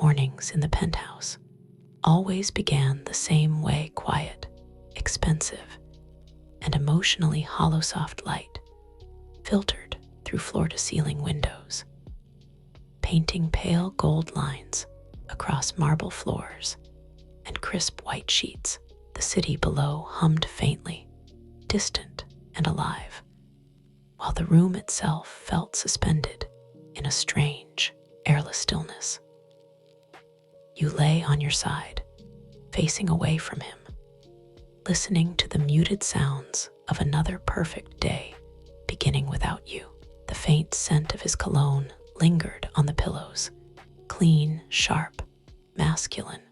mornings in the penthouse always began the same way: quiet, expensive, and emotionally hollow. Soft light filtered through floor-to-ceiling windows, painting pale gold lines across marble floors and crisp white sheets. The city below hummed faintly, distant and alive, while the room itself felt suspended in a strange, airless stillness. You lay on your side, facing away from him, listening to the muted sounds of another perfect day beginning without you. The faint scent of his cologne lingered on the pillows, clean, sharp, masculine,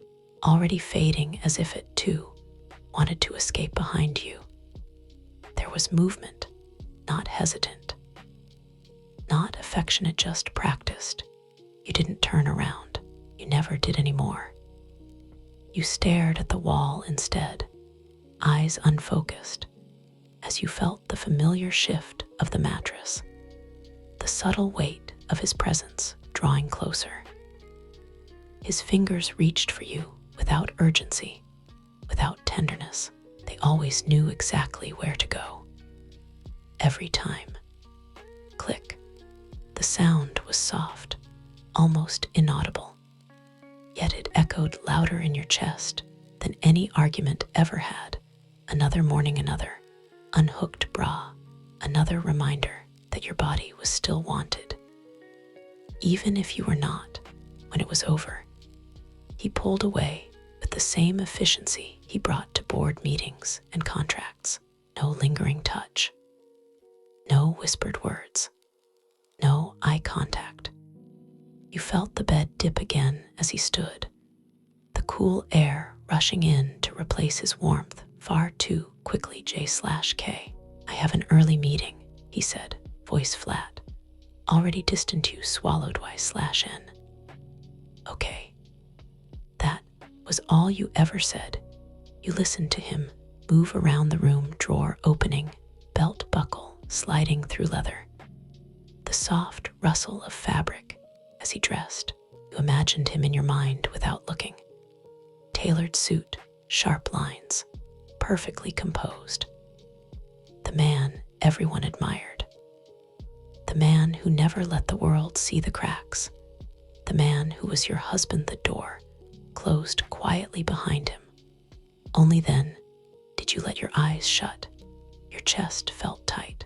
already fading, as if it too wanted to escape behind you. There was movement, not hesitant, not affectionate, just practiced. You didn't turn around. You never did anymore. You stared at the wall instead, eyes unfocused, as you felt the familiar shift of the mattress, the subtle weight of his presence drawing closer. His fingers reached for you without urgency, without tenderness. They always knew exactly where to go. Every time. Click. The sound was soft, almost inaudible, yet it echoed louder in your chest than any argument ever had. Another morning, another unhooked bra, another reminder that your body was still wanted. Even if you were not, when it was over, he pulled away with the same efficiency he brought to board meetings and contracts. No lingering touch, no whispered words, no eye contact. You felt the bed dip again as he stood, the cool air rushing in to replace his warmth far too quickly. J/K. I have an early meeting, he said, voice flat. Already distant. You swallowed. Y/N. Okay. That was all you ever said. You listened to him move around the room, drawer opening, belt buckle sliding through leather, the soft rustle of fabric as he dressed. You imagined him in your mind without looking. Tailored suit, sharp lines, perfectly composed. The man everyone admired. The man who never let the world see the cracks. The man who was your husband. The door closed quietly behind him. Only then did you let your eyes shut. Your chest felt tight,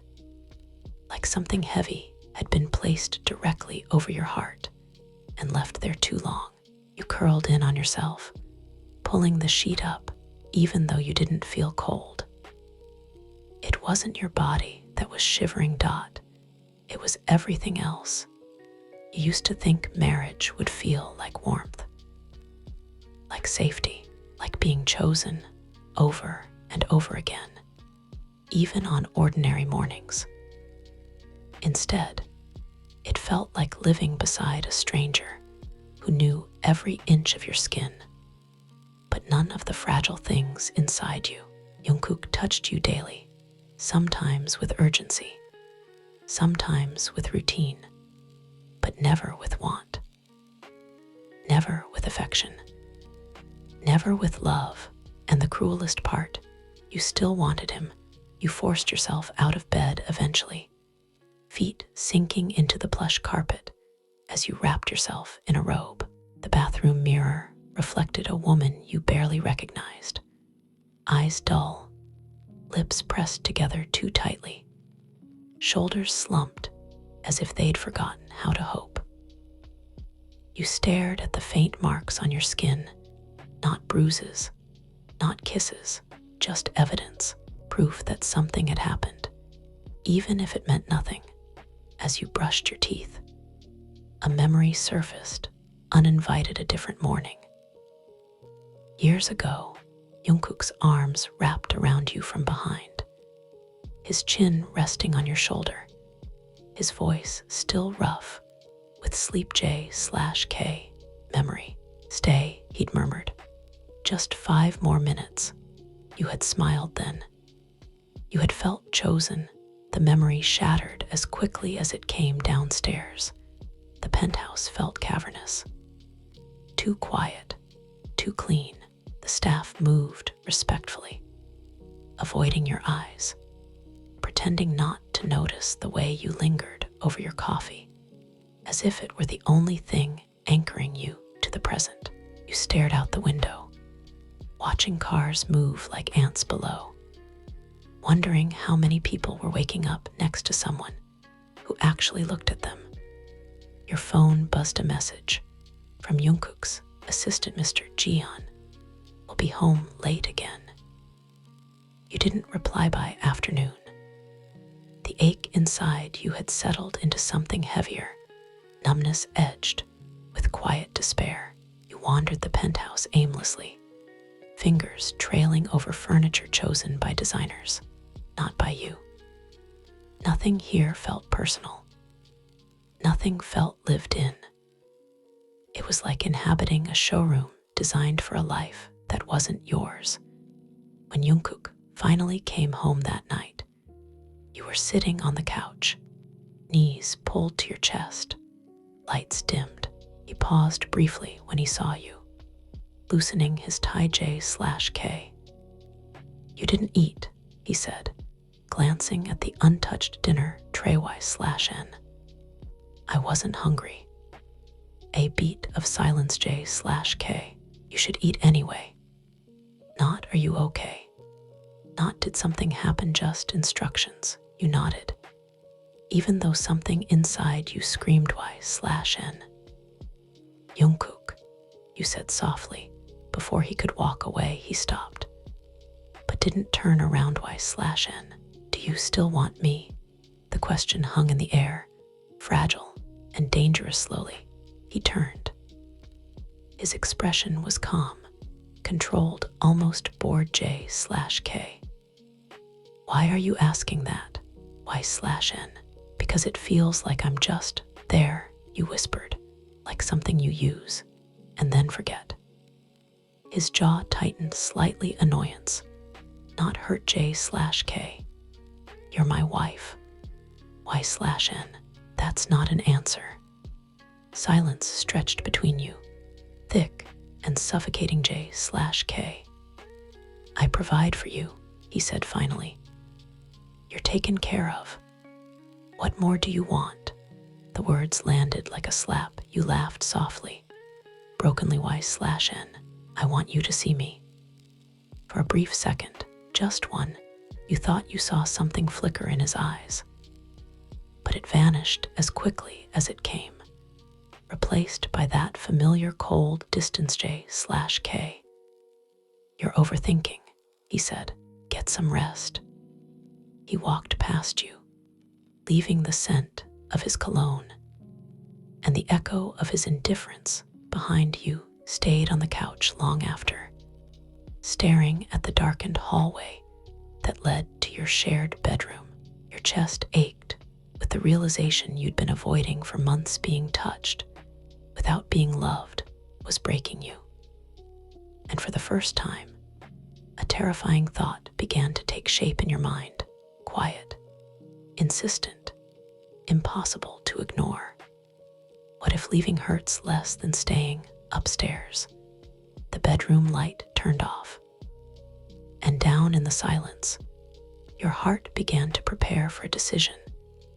like something heavy had been placed directly over your heart and left there too long. You curled in on yourself, pulling the sheet up even though you didn't feel cold. It wasn't your body that was shivering. It was everything else. You used to think marriage would feel like warmth, like safety, like being chosen over and over again, even on ordinary mornings. Instead, it felt like living beside a stranger who knew every inch of your skin, but none of the fragile things inside you. Jungkook touched you daily, sometimes with urgency, sometimes with routine, but never with want, never with affection, never with love. And the cruelest part, you still wanted him. You forced yourself out of bed eventually, feet sinking into the plush carpet as you wrapped yourself in a robe. The bathroom mirror reflected a woman you barely recognized, eyes dull, lips pressed together too tightly, shoulders slumped as if they'd forgotten how to hope. You stared at the faint marks on your skin, not bruises, not kisses, just evidence, proof that something had happened, even if it meant nothing. As you brushed your teeth, a memory surfaced, uninvited. A different morning. Years ago, Jungkook's arms wrapped around you from behind, his chin resting on your shoulder, his voice still rough with sleep. J/K. Memory. Stay, he'd murmured. Just 5 more minutes. You had smiled then. You had felt chosen. The memory shattered as quickly as it came downstairs. The penthouse felt cavernous. too quiet, too clean. The staff moved respectfully, avoiding your eyes, pretending not to notice the way you lingered over your coffee, as if it were the only thing anchoring you to the present. You stared out the window, watching cars move like ants below, wondering how many people were waking up next to someone who actually looked at them. Your phone buzzed a message from Jungkook's assistant, Mr. Jeon, will be home late again. You didn't reply by afternoon. The ache inside you had settled into something heavier, numbness edged with quiet despair. You wandered the penthouse aimlessly, fingers trailing over furniture chosen by designers, not by you. Nothing here felt personal. Nothing felt lived in. It was like inhabiting a showroom designed for a life that wasn't yours. When Jungkook finally came home that night, you were sitting on the couch, knees pulled to your chest, lights dimmed. He paused briefly when he saw you, loosening his tie J/K. You didn't eat, he said, glancing at the untouched dinner tray Y/N. I wasn't hungry. A beat of silence J/K. You should eat anyway. Not are you okay? Not did something happen, just instructions. You nodded, even though something inside you screamed Y/N. Jungkook, you said softly. Before he could walk away, he stopped, but didn't turn around. Y/N. Do you still want me? The question hung in the air, fragile and dangerous. Slowly, he turned. His expression was calm, controlled, almost bored. J/K. Why are you asking that? Y/N. Because it feels like I'm just there, you whispered, like something you use and then forget. His jaw tightened slightly, annoyance, not hurt. J/K. You're my wife. Y/N. That's not an answer. Silence stretched between you, thick and suffocating. J/K. I provide for you, he said finally. You're taken care of. What more do you want? The words landed like a slap. You laughed softly, brokenly. Y/N. I want you to see me. For a brief second, just one, you thought you saw something flicker in his eyes. But it vanished as quickly as it came, replaced by that familiar cold distance. J/K. You're overthinking, he said. Get some rest. He walked past you, leaving the scent of his cologne, and the echo of his indifference behind you. Stayed on the couch long after, staring at the darkened hallway that led to your shared bedroom. Your chest ached with the realization you'd been avoiding for months. Being touched without being loved was breaking you. And for the first time, a terrifying thought began to take shape in your mind. Quiet, insistent, impossible to ignore. What if leaving hurts less than staying? Upstairs, the bedroom light turned off, and down in the silence, your heart began to prepare for a decision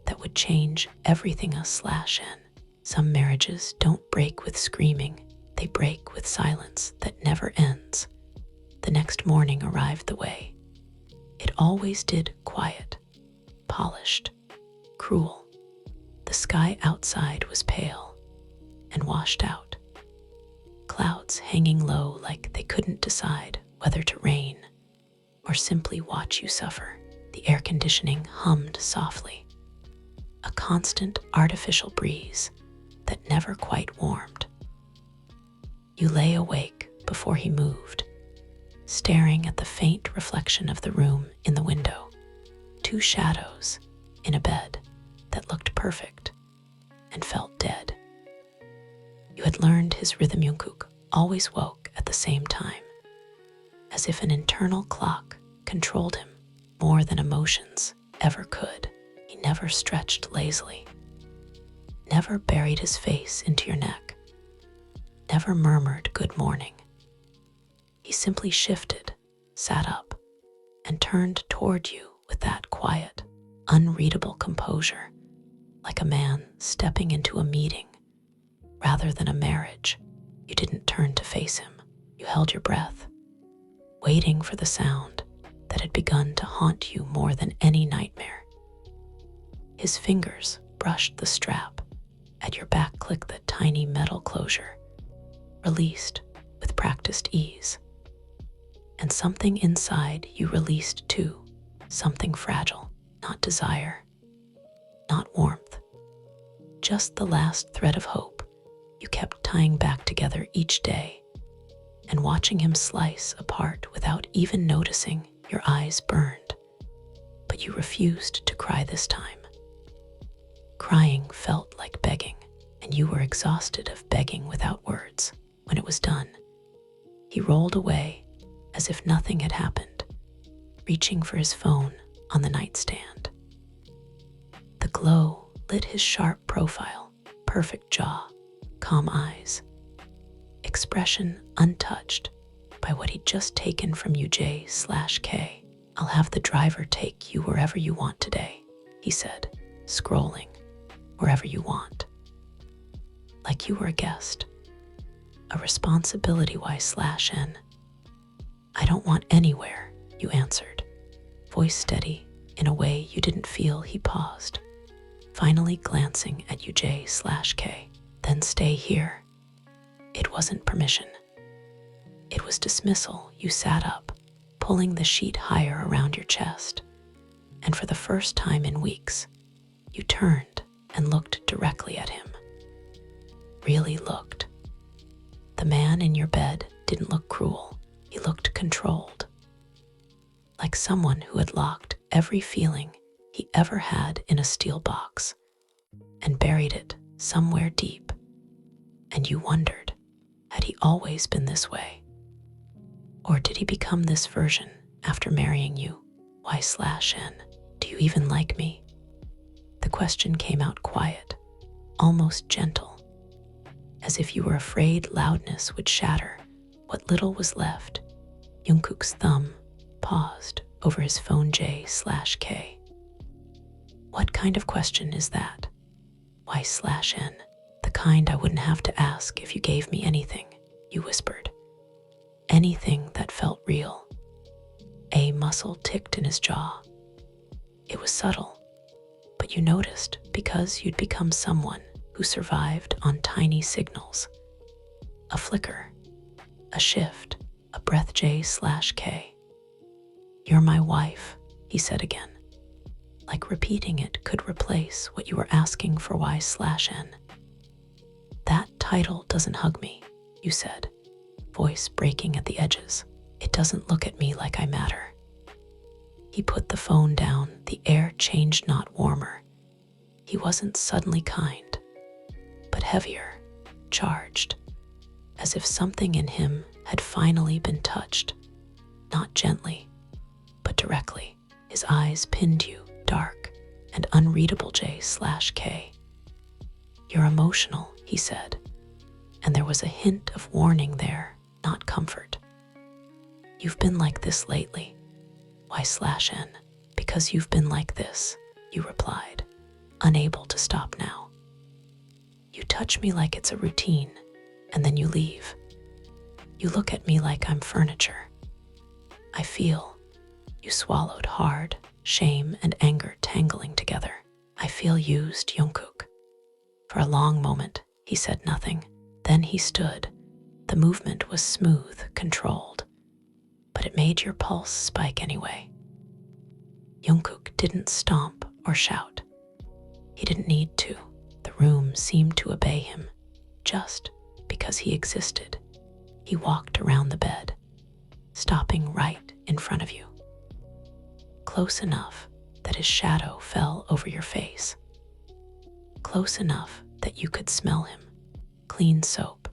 that would change everything. A/N. Some marriages don't break with screaming, they break with silence that never ends. The next morning arrived the way it always did, quiet, polished, cruel. The sky outside was pale and washed out, clouds hanging low like they couldn't decide whether to rain or simply watch you suffer. The air conditioning hummed softly, a constant artificial breeze that never quite warmed. You lay awake before he moved, staring at the faint reflection of the room in the window. Two shadows in a bed that looked perfect and felt dead. You had learned his rhythm. Jungkook always woke at the same time, as if an internal clock controlled him more than emotions ever could. He never stretched lazily, never buried his face into your neck, never murmured good morning. He simply shifted, sat up, and turned toward you with that quiet, unreadable composure, like a man stepping into a meeting rather than a marriage. You didn't turn to face him. You held your breath, waiting for the sound that had begun to haunt you more than any nightmare. His fingers brushed the strap. At your back clicked the tiny metal closure, released with practiced ease. And something inside you released too, something fragile, not desire, not warmth, just the last thread of hope you kept tying back together each day. And watching him slice apart without even noticing, your eyes burned. But you refused to cry this time. Crying felt like begging, and you were exhausted of begging without words. When it was done, he rolled away as if nothing had happened, reaching for his phone on the nightstand. The glow lit his sharp profile, perfect jaw, calm eyes, expression untouched by what he'd just taken from you, J/K. "I'll have the driver take you wherever you want today," he said, scrolling, "wherever you want." Like you were a guest, a responsibility, Y/N. "I don't want anywhere," you answered, voice steady in a way you didn't feel. He paused, finally glancing at you, J/K. "Then stay here." It wasn't permission. It was dismissal. You sat up, pulling the sheet higher around your chest, and for the first time in weeks, you turned and looked directly at him. Really looked. The man in your bed didn't look cruel. He looked controlled, like someone who had locked every feeling he ever had in a steel box and buried it somewhere deep. And you wondered, had he always been this way? Or did he become this version after marrying you? Y/N. "Do you even like me?" The question came out quiet, almost gentle, as if you were afraid loudness would shatter what little was left. Jungkook's thumb paused over his phone. J/K. "What kind of question is that?" Y/N. "The kind I wouldn't have to ask if you gave me anything," you whispered. "Anything that felt real." A muscle ticked in his jaw. It was subtle, but you noticed because you'd become someone who survived on tiny signals. A flicker, a shift, a breath. J/K. "You're my wife," he said again, like repeating it could replace what you were asking for. Y/N. "That title doesn't hug me," you said, voice breaking at the edges. "It doesn't look at me like I matter." He put the phone down. The air changed, not warmer. He wasn't suddenly kind, but heavier, charged, as if something in him had finally been touched, not gently, but directly. His eyes pinned you, dark and unreadable. J/K. "You're emotional," he said, and there was a hint of warning there, not comfort. "You've been like this lately." Y/N. "Because you've been like this," you replied, unable to stop now. "You touch me like it's a routine, and then you leave. You look at me like I'm furniture. I feel," you swallowed hard, shame and anger tangling together. "I feel used, Jungkook." For a long moment, he said nothing. Then he stood. The movement was smooth, controlled, but it made your pulse spike anyway. Jungkook didn't stomp or shout. He didn't need to. The room seemed to obey him, just because he existed. He walked around the bed, stopping right in front of you, close enough that his shadow fell over your face, close enough that you could smell him. Clean soap,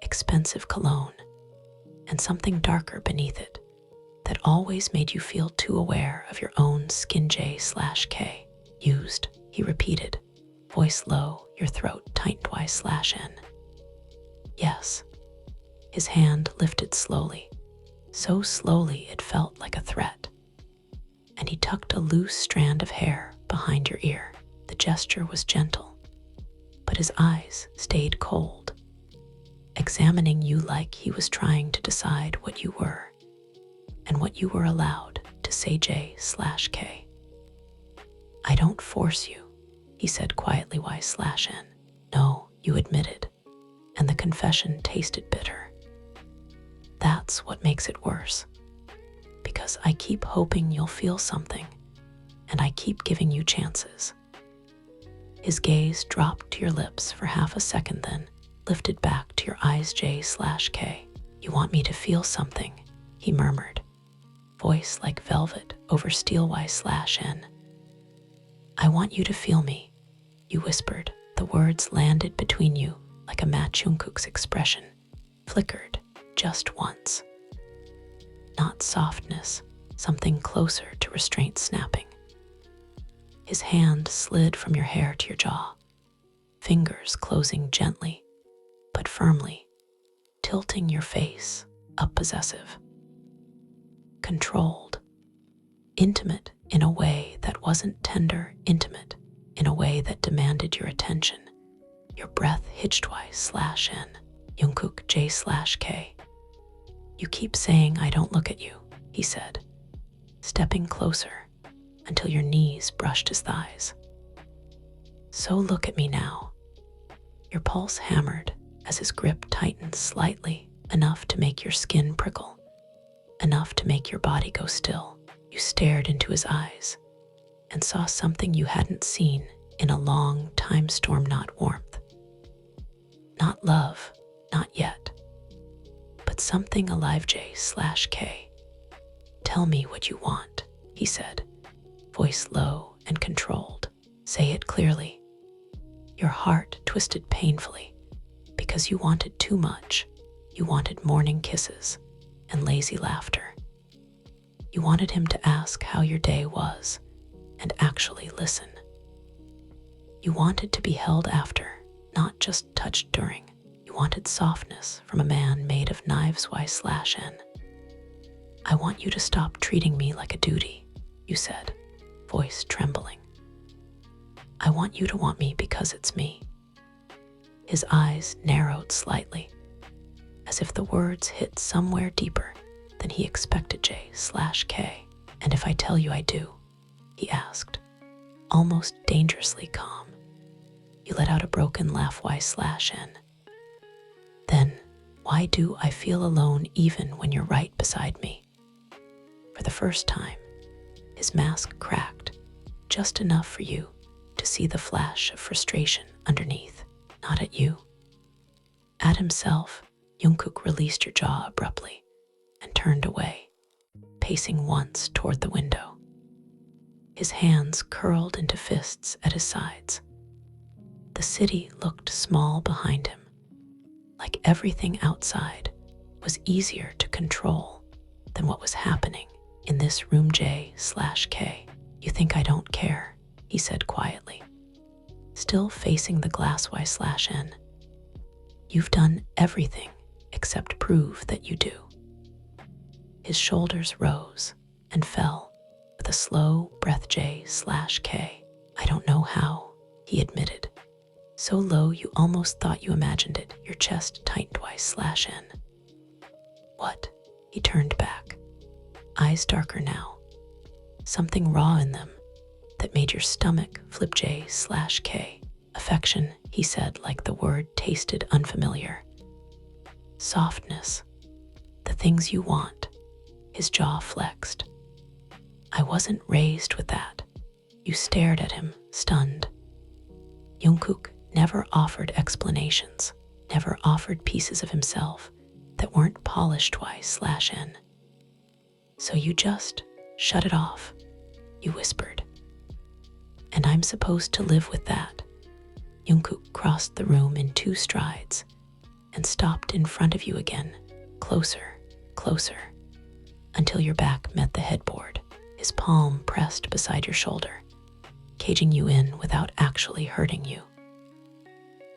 expensive cologne, and something darker beneath it that always made you feel too aware of your own skin. J/K. "Used," he repeated, voice low, your throat tightened. Y/N. Yes. His hand lifted slowly, so slowly it felt like a threat, and he tucked a loose strand of hair behind your ear. The gesture was gentle, but his eyes stayed cold, examining you like he was trying to decide what you were and what you were allowed to say J/K. I don't force you, he said quietly Y/N. No, you admitted, and the confession tasted bitter. That's what makes it worse, because I keep hoping you'll feel something, and I keep giving you chances. His gaze dropped to your lips for half a second, then lifted back to your eyes J/K. You want me to feel something, he murmured, voice like velvet over steel Y/N. I want you to feel me, you whispered. The words landed between you like a match. Jungkook's expression flickered just once. Not softness, something closer to restraint snapping. His hand slid from your hair to your jaw, fingers closing gently but firmly, tilting your face up, possessive, controlled, intimate in a way that wasn't tender, intimate in a way that demanded your attention. Your breath hitched Y/N. Jungkook J/K. You keep saying I don't look at you, he said, stepping closer until your knees brushed his thighs. So look at me now. Your pulse hammered as his grip tightened slightly, enough to make your skin prickle, enough to make your body go still. You stared into his eyes and saw something you hadn't seen in a long time. Storm, not warmth, not love, not yet, but something alive. J/K. Tell me what you want, he said, voice low and controlled. Say it clearly. Your heart twisted painfully because you wanted too much. You wanted morning kisses and lazy laughter. You wanted him to ask how your day was and actually listen. You wanted to be held after, not just touched during. You wanted softness from a man made of knives. Y/N. I want you to stop treating me like a duty, you said, voice trembling. I want you to want me because it's me. His eyes narrowed slightly, as if the words hit somewhere deeper than he expected. J/K. And if I tell you I do, he asked, almost dangerously calm. You let out a broken laugh. Y/N. Then, why do I feel alone even when you're right beside me? For the first time, his mask cracked, just enough for you to see the flash of frustration underneath. Not at you. At himself. Jungkook released your jaw abruptly and turned away, pacing once toward the window. His hands curled into fists at his sides. The city looked small behind him, like everything outside was easier to control than what was happening in this room. J/K. You think I don't care, he said quietly, still facing the glass. Y/N. You've done everything except prove that you do. His shoulders rose and fell with a slow breath. J/K. I don't know how, he admitted, so low you almost thought you imagined it. Your chest tightened. Y/N. What? He turned back, eyes darker now, something raw in them that made your stomach flip. J/K. Affection, he said, like the word tasted unfamiliar. Softness, the things you want. His jaw flexed. I wasn't raised with that. You stared at him, stunned. Jungkook never offered explanations, never offered pieces of himself that weren't polished. Y/N. So you just shut it off, you whispered. And I'm supposed to live with that. Jungkook crossed the room in 2 strides and stopped in front of you again, closer, closer, until your back met the headboard, his palm pressed beside your shoulder, caging you in without actually hurting you.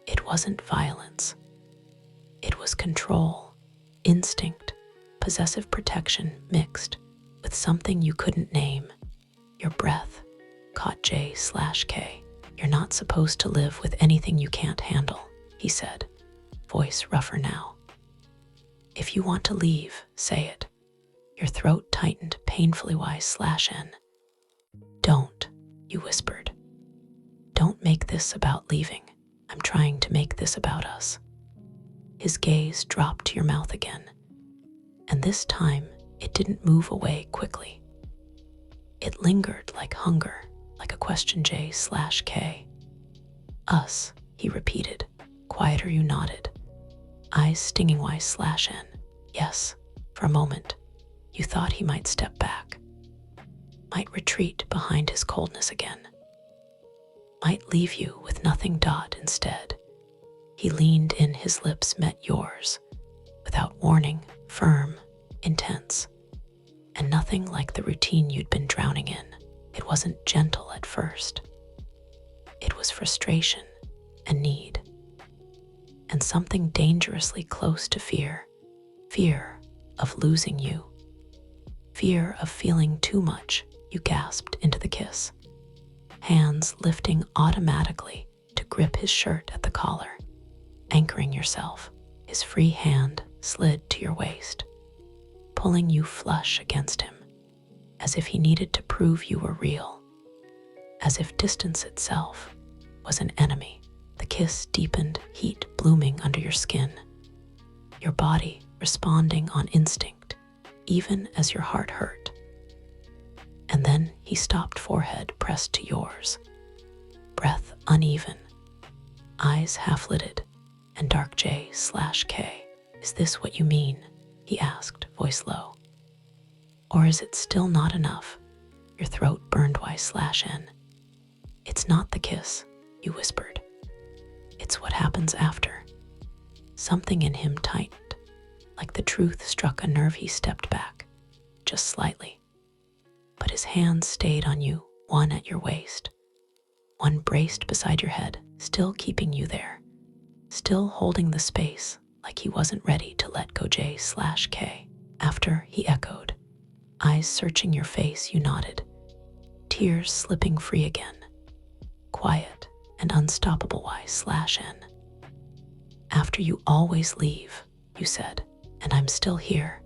It wasn't violence. It was control, instinct, possessive protection mixed with something you couldn't name. Your breath caught J/K. You're not supposed to live with anything you can't handle, he said, voice rougher now. If you want to leave, say it. Your throat tightened painfully Y/N. Don't, you whispered. Don't make this about leaving. I'm trying to make this about us. His gaze dropped to your mouth again, and this time it didn't move away quickly. It lingered like hunger, like a question J/K. Us, he repeated. Quieter you nodded. Eyes stinging Y/N. Yes, for a moment, you thought he might step back. Might retreat behind his coldness again. Might leave you with nothing. Instead, he leaned in, his lips met yours, without warning, firm, intense, and nothing like the routine you'd been drowning in. It wasn't gentle at first. It was frustration and need, and something dangerously close to fear. Fear of losing you. Fear of feeling too much. You gasped into the kiss, hands lifting automatically to grip his shirt at the collar. Anchoring yourself, his free hand slid to your waist, pulling you flush against him, as if he needed to prove you were real, as if distance itself was an enemy. The kiss deepened, heat blooming under your skin, your body responding on instinct, even as your heart hurt. And then he stopped, forehead pressed to yours, breath uneven, eyes half-lidded, and dark J/K. Is this what you mean? He asked, voice low. Or is it still not enough? Your throat burned Y/N. It's not the kiss, you whispered. It's what happens after. Something in him tightened, like the truth struck a nerve. He stepped back, just slightly. But his hands stayed on you, one at your waist, one braced beside your head, still keeping you there, still holding the space like he wasn't ready to let go. J/K. After, he echoed, eyes searching your face. You nodded, tears slipping free again, quiet and unstoppable. Y/N. After you always leave, you said, and I'm still here,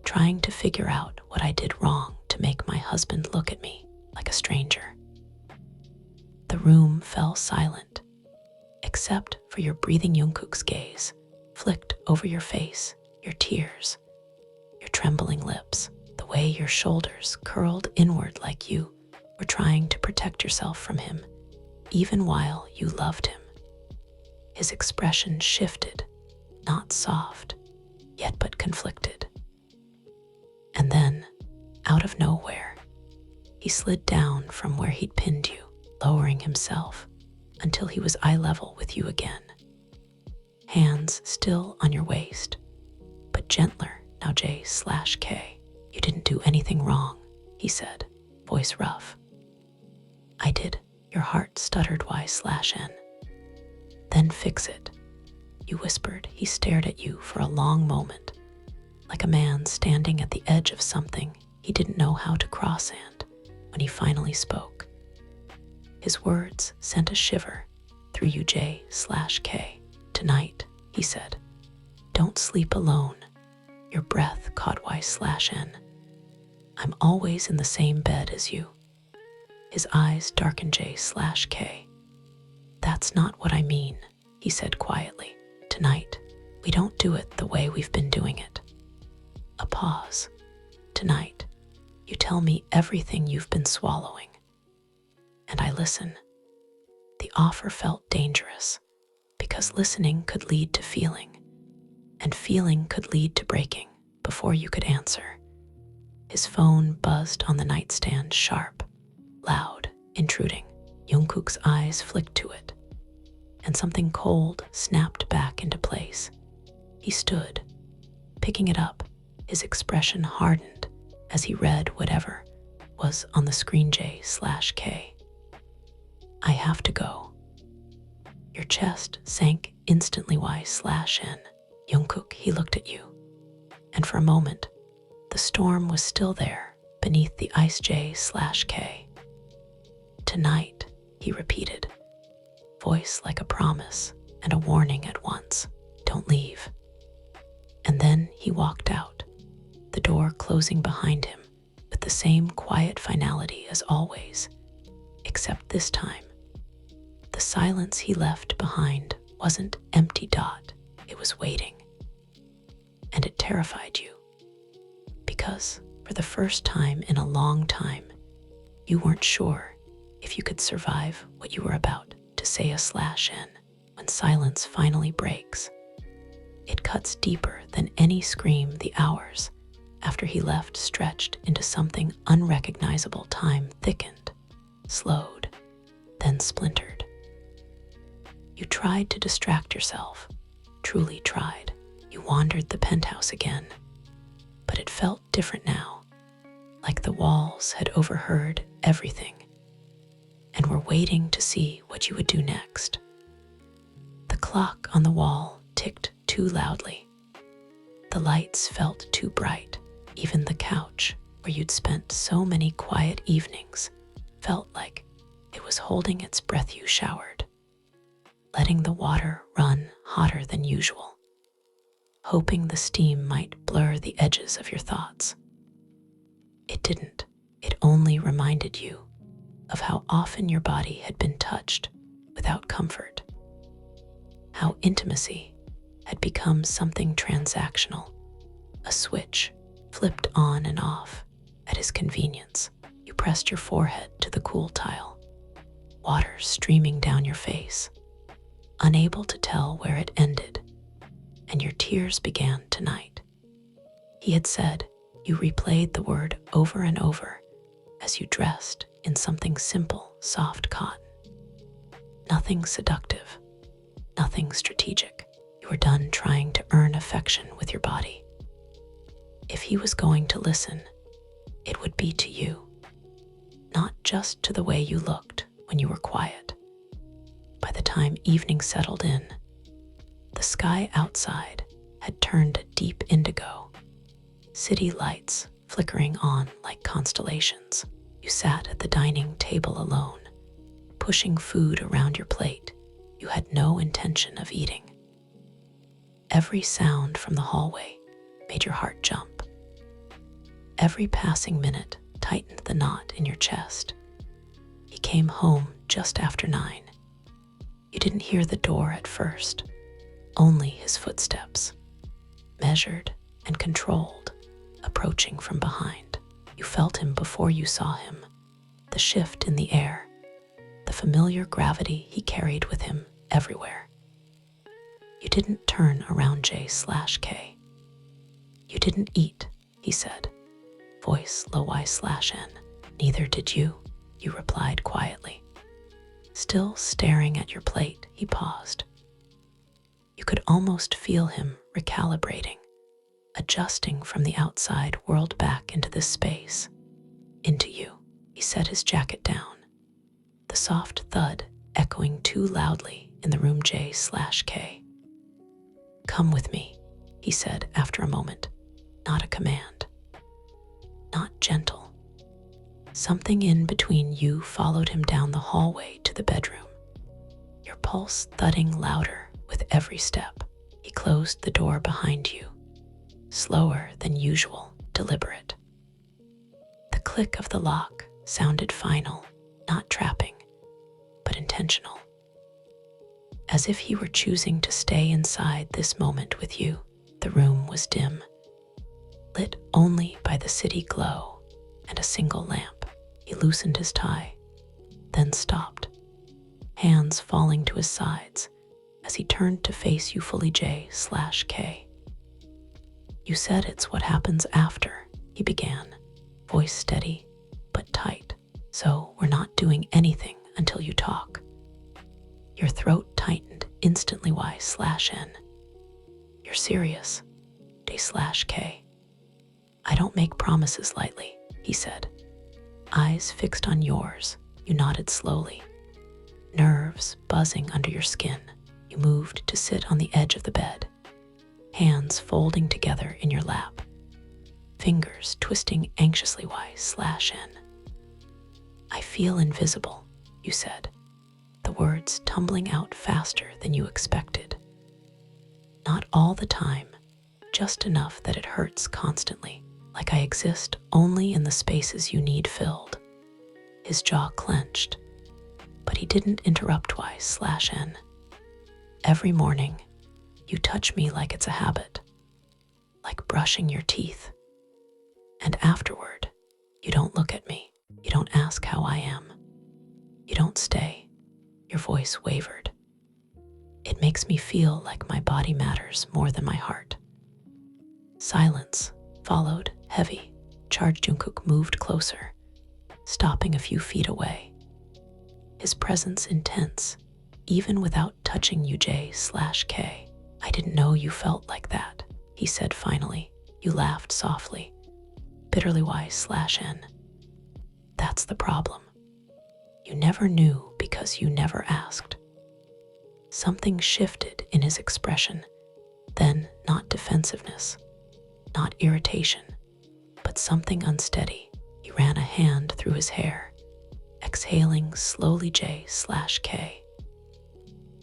trying to figure out what I did wrong to make my husband look at me like a stranger. The room fell silent, except for your breathing Jungkook's gaze flicked over your face, your tears, your trembling lips, the way your shoulders curled inward like you were trying to protect yourself from him, even while you loved him. His expression shifted, not soft, yet but conflicted. And then, out of nowhere, he slid down from where he'd pinned you, lowering himself until he was eye level with you again. Hands still on your waist, but gentler now. J/K. You didn't do anything wrong, he said, voice rough. I did, your heart stuttered. Y/N. Then fix it, you whispered. He stared at you for a long moment, like a man standing at the edge of something he didn't know how to cross, and when he finally spoke, his words sent a shiver through you. J/K. Tonight, he said, don't sleep alone. Your breath caught Y/N. I'm always in the same bed as you. His eyes darkened. J/K. That's not what I mean, he said quietly. Tonight, we don't do it the way we've been doing it. A pause. Tonight, you tell me everything you've been swallowing, and I listen. The offer felt dangerous, because listening could lead to feeling, and feeling could lead to breaking before you could answer. His phone buzzed on the nightstand, sharp, loud, intruding. Jungkook's eyes flicked to it, and something cold snapped back into place. He stood, picking it up, his expression hardened as he read whatever was on the screen. J/K. I have to go. Your chest sank instantly. Y/N. Jungkook, he looked at you, and for a moment, the storm was still there beneath the ice J/K. Tonight, he repeated, voice like a promise and a warning at once. Don't leave. And then he walked out, the door closing behind him with the same quiet finality as always, except this time, the silence he left behind wasn't empty dot, it was waiting. And it terrified you, because for the first time in a long time, you weren't sure if you could survive what you were about to say /n when silence finally breaks. It cuts deeper than any scream. The hours after he left stretched into something unrecognizable. Time thickened, slowed, then splintered. You tried to distract yourself, truly tried. You wandered the penthouse again, but it felt different now, like the walls had overheard everything and were waiting to see what you would do next. The clock on the wall ticked too loudly. The lights felt too bright. Even the couch where you'd spent so many quiet evenings felt like it was holding its breath. You showered, letting the water run hotter than usual, hoping the steam might blur the edges of your thoughts. It didn't. It only reminded you of how often your body had been touched without comfort, how intimacy had become something transactional, a switch flipped on and off at his convenience. You pressed your forehead to the cool tile, water streaming down your face, unable to tell where it ended, and your tears began tonight. He had said. You replayed the word over and over as you dressed in something simple, soft cotton. Nothing seductive, nothing strategic. You were done trying to earn affection with your body. If he was going to listen, it would be to you, not just to the way you looked when you were quiet. By the time evening settled in, the sky outside had turned a deep indigo, city lights flickering on like constellations. You sat at the dining table alone, pushing food around your plate you had no intention of eating. Every sound from the hallway made your heart jump. Every passing minute tightened the knot in your chest. He came home just after 9. You didn't hear the door at first, only his footsteps, measured and controlled, approaching from behind. You felt him before you saw him, the shift in the air, the familiar gravity he carried with him everywhere. You didn't turn around J/K. You didn't eat, he said, voice low Y/N. Neither did you, you replied quietly. Still staring at your plate, he paused. You could almost feel him recalibrating, adjusting from the outside world back into this space, into you. He set his jacket down, the soft thud echoing too loudly in the room J/K. Come with me, he said after a moment, not a command, not gentle. Something in between you followed him down the hallway to the bedroom, your pulse thudding louder with every step. He closed the door behind you, slower than usual, deliberate. The click of the lock sounded final, not trapping, but intentional. As if he were choosing to stay inside this moment with you. The room was dim, lit only by the city glow and a single lamp. He loosened his tie, then stopped, hands falling to his sides as he turned to face you fully J/K. You said it's what happens after, he began, voice steady but tight. So we're not doing anything until you talk. Your throat tightened instantly Y/N. You're serious, J/K. I don't make promises lightly, he said. Eyes fixed on yours, you nodded slowly. Nerves buzzing under your skin, you moved to sit on the edge of the bed, hands folding together in your lap, fingers twisting anxiously Y/N. I feel invisible, you said, the words tumbling out faster than you expected. Not all the time, just enough that it hurts constantly, like I exist only in the spaces you need filled. His jaw clenched, but he didn't interrupt Y/N. Every morning, you touch me like it's a habit, like brushing your teeth. And afterward, you don't look at me. You don't ask how I am. You don't stay. Your voice wavered. It makes me feel like my body matters more than my heart. Silence followed, heavy. Jeon Jungkook moved closer, stopping a few feet away. His presence intense, even without touching you J/K. I didn't know you felt like that, he said finally. You laughed softly, bitterly Y/N. That's the problem. You never knew because you never asked. Something shifted in his expression, then not defensiveness, not irritation, but something unsteady. He ran a hand through his hair, exhaling slowly J/K.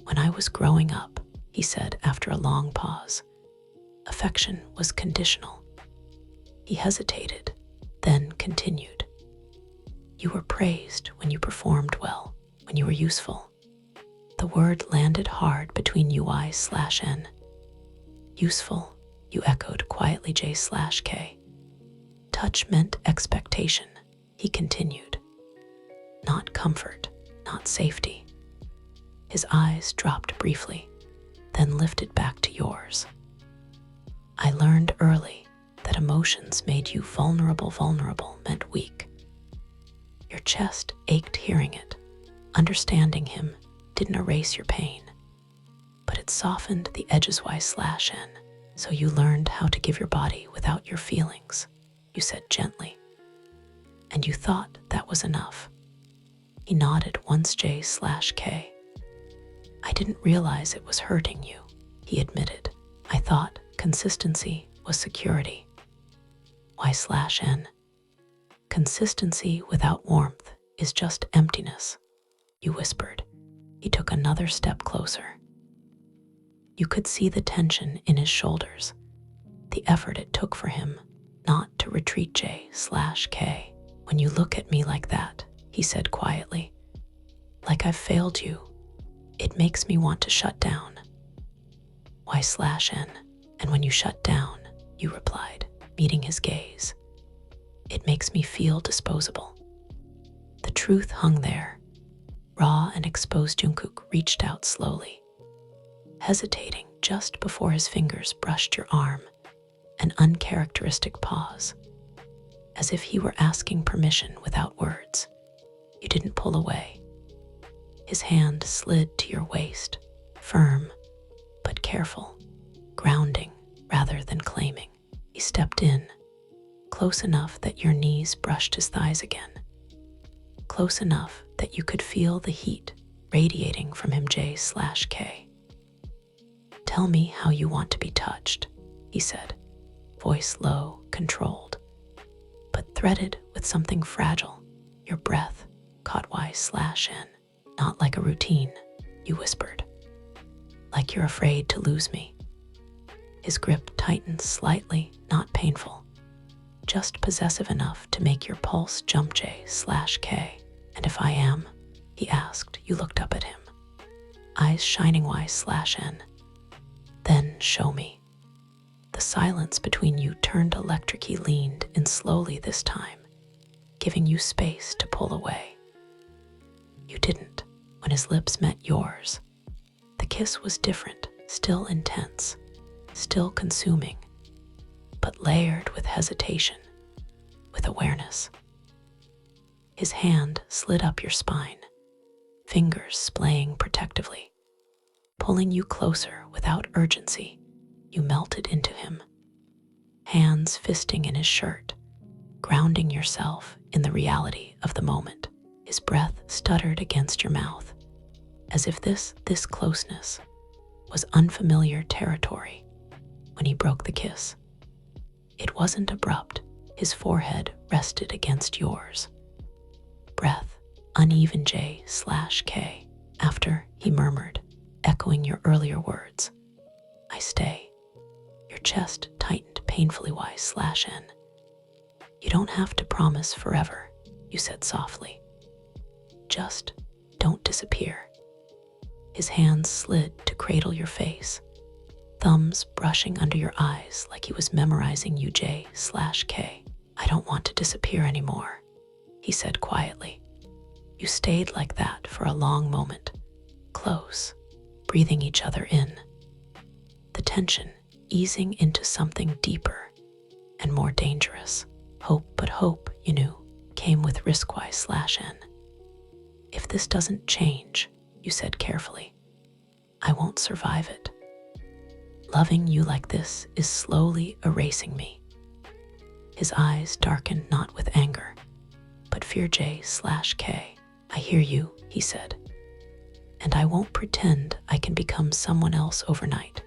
When I was growing up, he said after a long pause, affection was conditional. He hesitated, then continued. You were praised when you performed well, when you were useful. The word landed hard between you Y/N. Useful, you echoed quietly J/K. Touch meant expectation, he continued. Not comfort, not safety. His eyes dropped briefly, then lifted back to yours. I learned early that emotions made you vulnerable. Vulnerable meant weak. Your chest ached hearing it. Understanding him didn't erase your pain, but it softened the edges Y/N. So you learned how to give your body without your feelings, you said gently. And you thought that was enough. He nodded once J/K. I didn't realize it was hurting you, he admitted. I thought consistency was security. Y/N. Consistency without warmth is just emptiness, you whispered. He took another step closer. You could see the tension in his shoulders, the effort it took for him not to retreat J/K. When you look at me like that, he said quietly, like I've failed you, it makes me want to shut down. Y/N. And when you shut down, you replied, meeting his gaze, it makes me feel disposable. The truth hung there, raw and exposed. Jungkook reached out slowly, hesitating just before his fingers brushed your arm, an uncharacteristic pause, as if he were asking permission without words. You didn't pull away. His hand slid to your waist, firm but careful, grounding rather than claiming. He stepped in, close enough that your knees brushed his thighs again, close enough that you could feel the heat radiating from him J/K. Tell me how you want to be touched, he said, voice low, controlled, but threaded with something fragile. Your breath caught Y/N. Not like a routine, you whispered. Like you're afraid to lose me. His grip tightened slightly, not painful, just possessive enough to make your pulse jump J/K. And if I am, he asked. You looked up at him, eyes shining Y/N. Then show me. The silence between you turned electric. He leaned in slowly this time, giving you space to pull away. You didn't when his lips met yours. The kiss was different, still intense, still consuming, but layered with hesitation, with awareness. His hand slid up your spine, fingers splaying protectively, pulling you closer without urgency. You melted into him, hands fisting in his shirt, grounding yourself in the reality of the moment. His breath stuttered against your mouth, as if this closeness was unfamiliar territory. when he broke the kiss. It wasn't abrupt. His forehead rested against yours. Breath, uneven J/K. After, he murmured, echoing your earlier words. I stay. Your chest tightened painfully Y/N. You don't have to promise forever, you said softly. Just don't disappear. His hands slid to cradle your face, thumbs brushing under your eyes like he was memorizing you J/K. I don't want to disappear anymore, he said quietly. You stayed like that for a long moment, close, breathing each other in. The tension easing into something deeper and more dangerous. But hope, you knew, came with risk Y/N. If this doesn't change, you said carefully, I won't survive it. Loving you like this is slowly erasing me. His eyes darkened not with anger, but fear J/K. I hear you, he said, and I won't pretend I can become someone else overnight.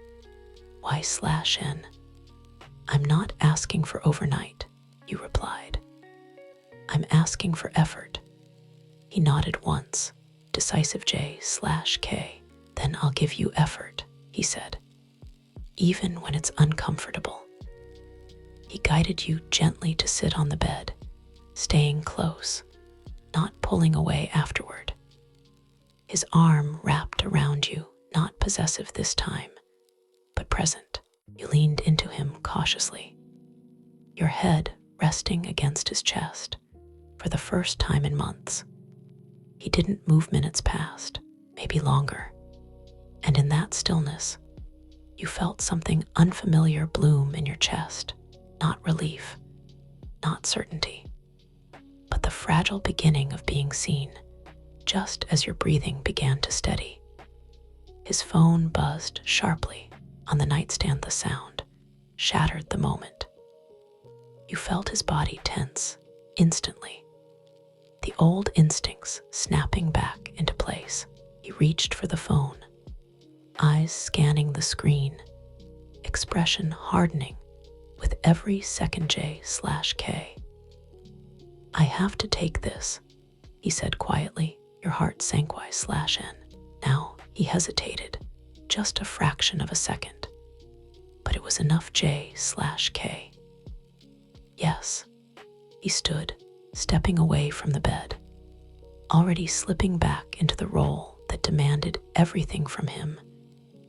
Y/N. I'm not asking for overnight, you replied. I'm asking for effort. He nodded once, decisive J/K. Then I'll give you effort, he said, even when it's uncomfortable. He guided you gently to sit on the bed, staying close, not pulling away afterward. His arm wrapped around you, not possessive this time, but present. You leaned into him cautiously, your head resting against his chest for the first time in months. He didn't move minutes past, maybe longer, and in that stillness, you felt something unfamiliar bloom in your chest, not relief, not certainty, but the fragile beginning of being seen, just as your breathing began to steady. His phone buzzed sharply on the nightstand. The sound shattered the moment. You felt his body tense instantly, the old instincts snapping back into place. He reached for the phone, eyes scanning the screen, expression hardening with every second J/K. I have to take this, he said quietly. Your heart sank Y/N. Now he hesitated, just a fraction of a second, but it was enough J/K. Yes, he stood, stepping away from the bed, already slipping back into the role that demanded everything from him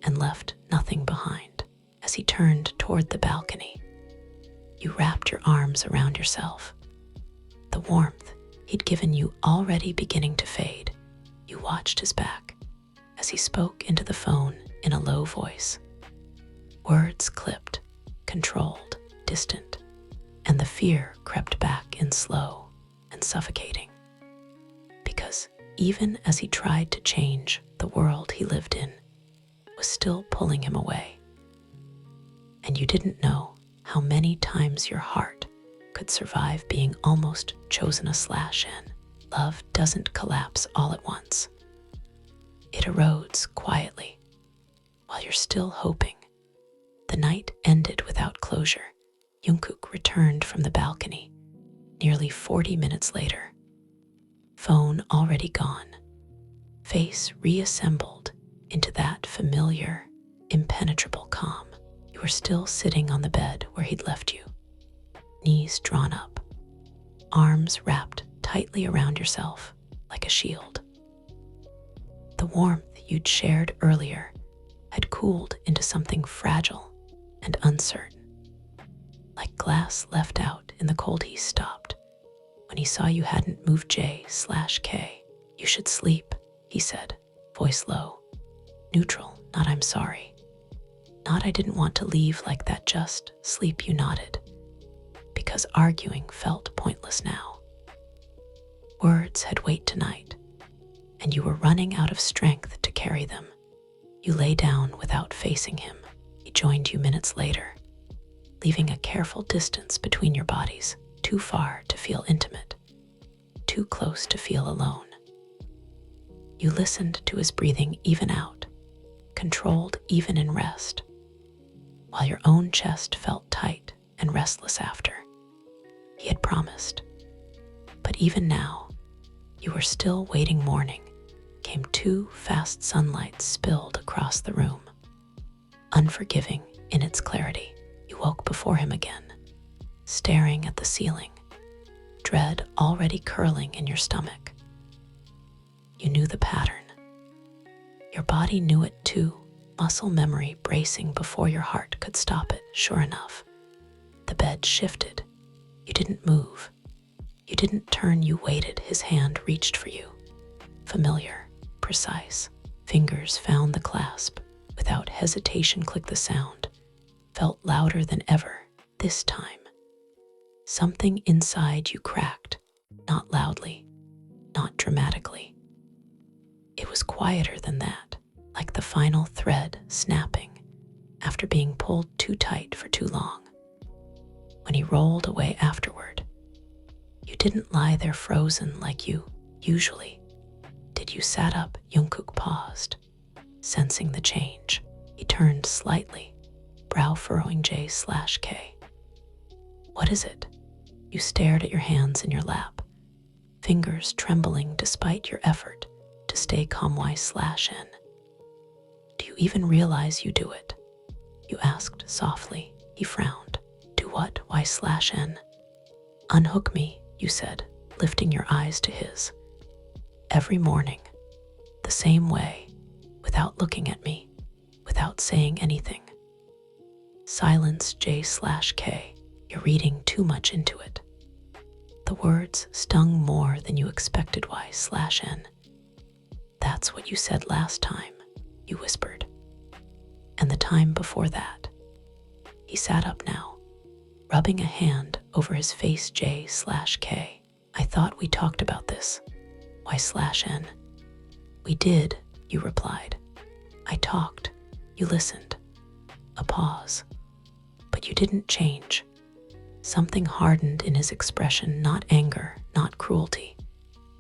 and left nothing behind. As he turned toward the balcony, you wrapped your arms around yourself, the warmth he'd given you already beginning to fade. You watched his back as he spoke into the phone in a low voice. Words clipped, controlled, distant, and the fear crept back in slow and suffocating. Because even as he tried to change, the world he lived in was still pulling him away. And you didn't know how many times your heart could survive being almost chosen a/N. Love doesn't collapse all at once. It erodes quietly while you're still hoping. The night ended without closure. Jungkook returned from the balcony nearly 40 minutes later. Phone already gone, face reassembled into that familiar, impenetrable calm. You were still sitting on the bed where he'd left you, knees drawn up, arms wrapped tightly around yourself like a shield. The warmth you'd shared earlier had cooled into something fragile and uncertain. Like glass left out in the cold, he stopped when he saw you hadn't moved J/K. You should sleep, he said, voice low, neutral, not I'm sorry. Not I didn't want to leave like that, just sleep. You nodded, because arguing felt pointless now. Words had weight tonight, and you were running out of strength to carry them. You lay down without facing him. He joined you minutes later, leaving a careful distance between your bodies, too far to feel intimate, too close to feel alone. You listened to his breathing even out, controlled even in rest. while your own chest felt tight and restless after. He had promised. But even now, you were still waiting. Morning came too fast. Sunlight spilled across the room. Unforgiving in its clarity, you woke before him again, staring at the ceiling, dread already curling in your stomach. You knew the pattern. Your body knew it too, muscle memory bracing before your heart could stop it. Sure enough, the bed shifted. You didn't move. You didn't turn. You waited. His hand reached for you. Familiar, precise. Fingers found the clasp. Without hesitation, click. The sound felt louder than ever. This time, something inside you cracked, not loudly, not dramatically. It was quieter than that, like the final thread snapping after being pulled too tight for too long. When he rolled away afterward, you didn't lie there frozen like you usually did. You sat up. Jungkook paused, sensing the change. He turned slightly, brow furrowing. J/K. What is it? You stared at your hands in your lap, fingers trembling despite your effort to stay calm. Y/N. Do you even realize you do it? You asked softly. He frowned. Do what? Y/N. Unhook me, you said, lifting your eyes to his. Every morning, the same way, without looking at me, without saying anything. Silence. J/K. You're reading too much into it. The words stung more than you expected. Y/N. That's what you said last time, you whispered. And the time before that. He sat up now, rubbing a hand over his face. J/K. I thought we talked about this. Y/N. We did, you replied. I talked. You listened. A pause. But you didn't change. Something hardened in his expression, not anger, not cruelty,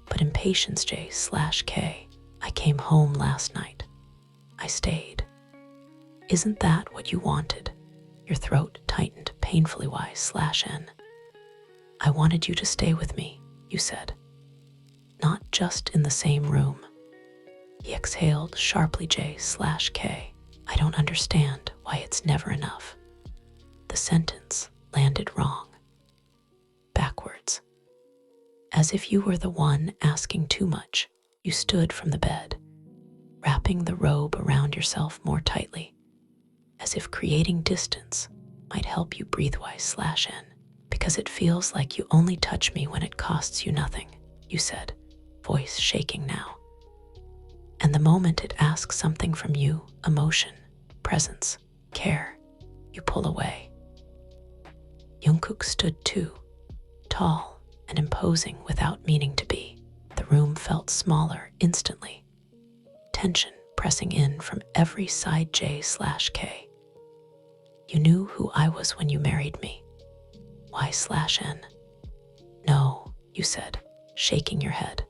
but impatience. J/K. I came home last night. I stayed. Isn't that what you wanted? Your throat tightened painfully. Y/N. I wanted you to stay with me, you said. Not just in the same room. He exhaled sharply. J/K. I don't understand why it's never enough. The sentence landed wrong. Backwards. As if you were the one asking too much, you stood from the bed, wrapping the robe around yourself more tightly, as if creating distance might help you breathe. Y/N. Because it feels like you only touch me when it costs you nothing, you said, voice shaking now. And the moment it asks something from you, emotion, presence, care, you pull away. Jungkook stood too, tall and imposing without meaning to be. The room felt smaller instantly, tension pressing in from every side. J/K. You knew who I was when you married me. Y/N. No, you said, shaking your head.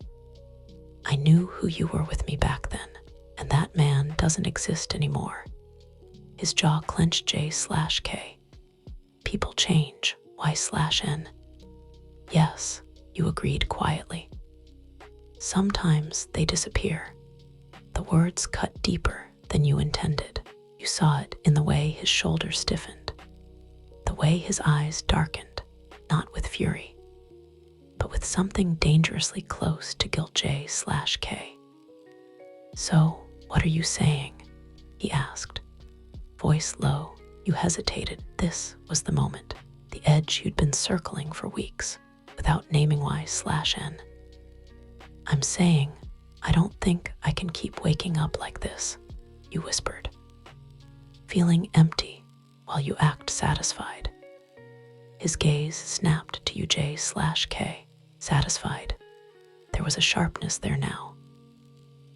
I knew who you were with me back then, and that man doesn't exist anymore. His jaw clenched. J/K. People change. Y/N. Yes, you agreed quietly. Sometimes they disappear. The words cut deeper than you intended. You saw it in the way his shoulders stiffened, the way his eyes darkened, not with fury, but with something dangerously close to guilt. J/K. So, what are you saying? He asked, voice low. You hesitated. This was the moment, the edge you'd been circling for weeks, without naming. Y/N. I'm saying, I don't think I can keep waking up like this, you whispered, feeling empty while you act satisfied. His gaze snapped to you. J/K. Satisfied. There was a sharpness there now.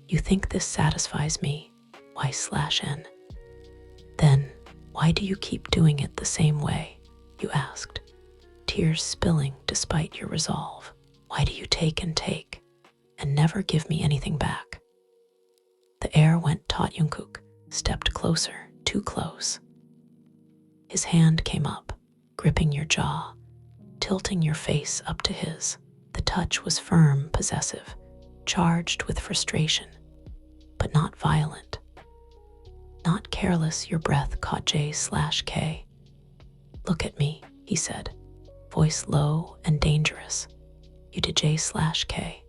You think this satisfies me? Y/N. Then, why do you keep doing it the same way? You asked, tears spilling despite your resolve. Why do you take and never give me anything back? The air went taut. Jungkook stepped closer, too close. His hand came up, gripping your jaw, tilting your face up to his. The touch was firm, possessive, charged with frustration, but not violent. Not careless. Your breath caught J/K. "Look at me," he said, voice low and dangerous. "You did J/K.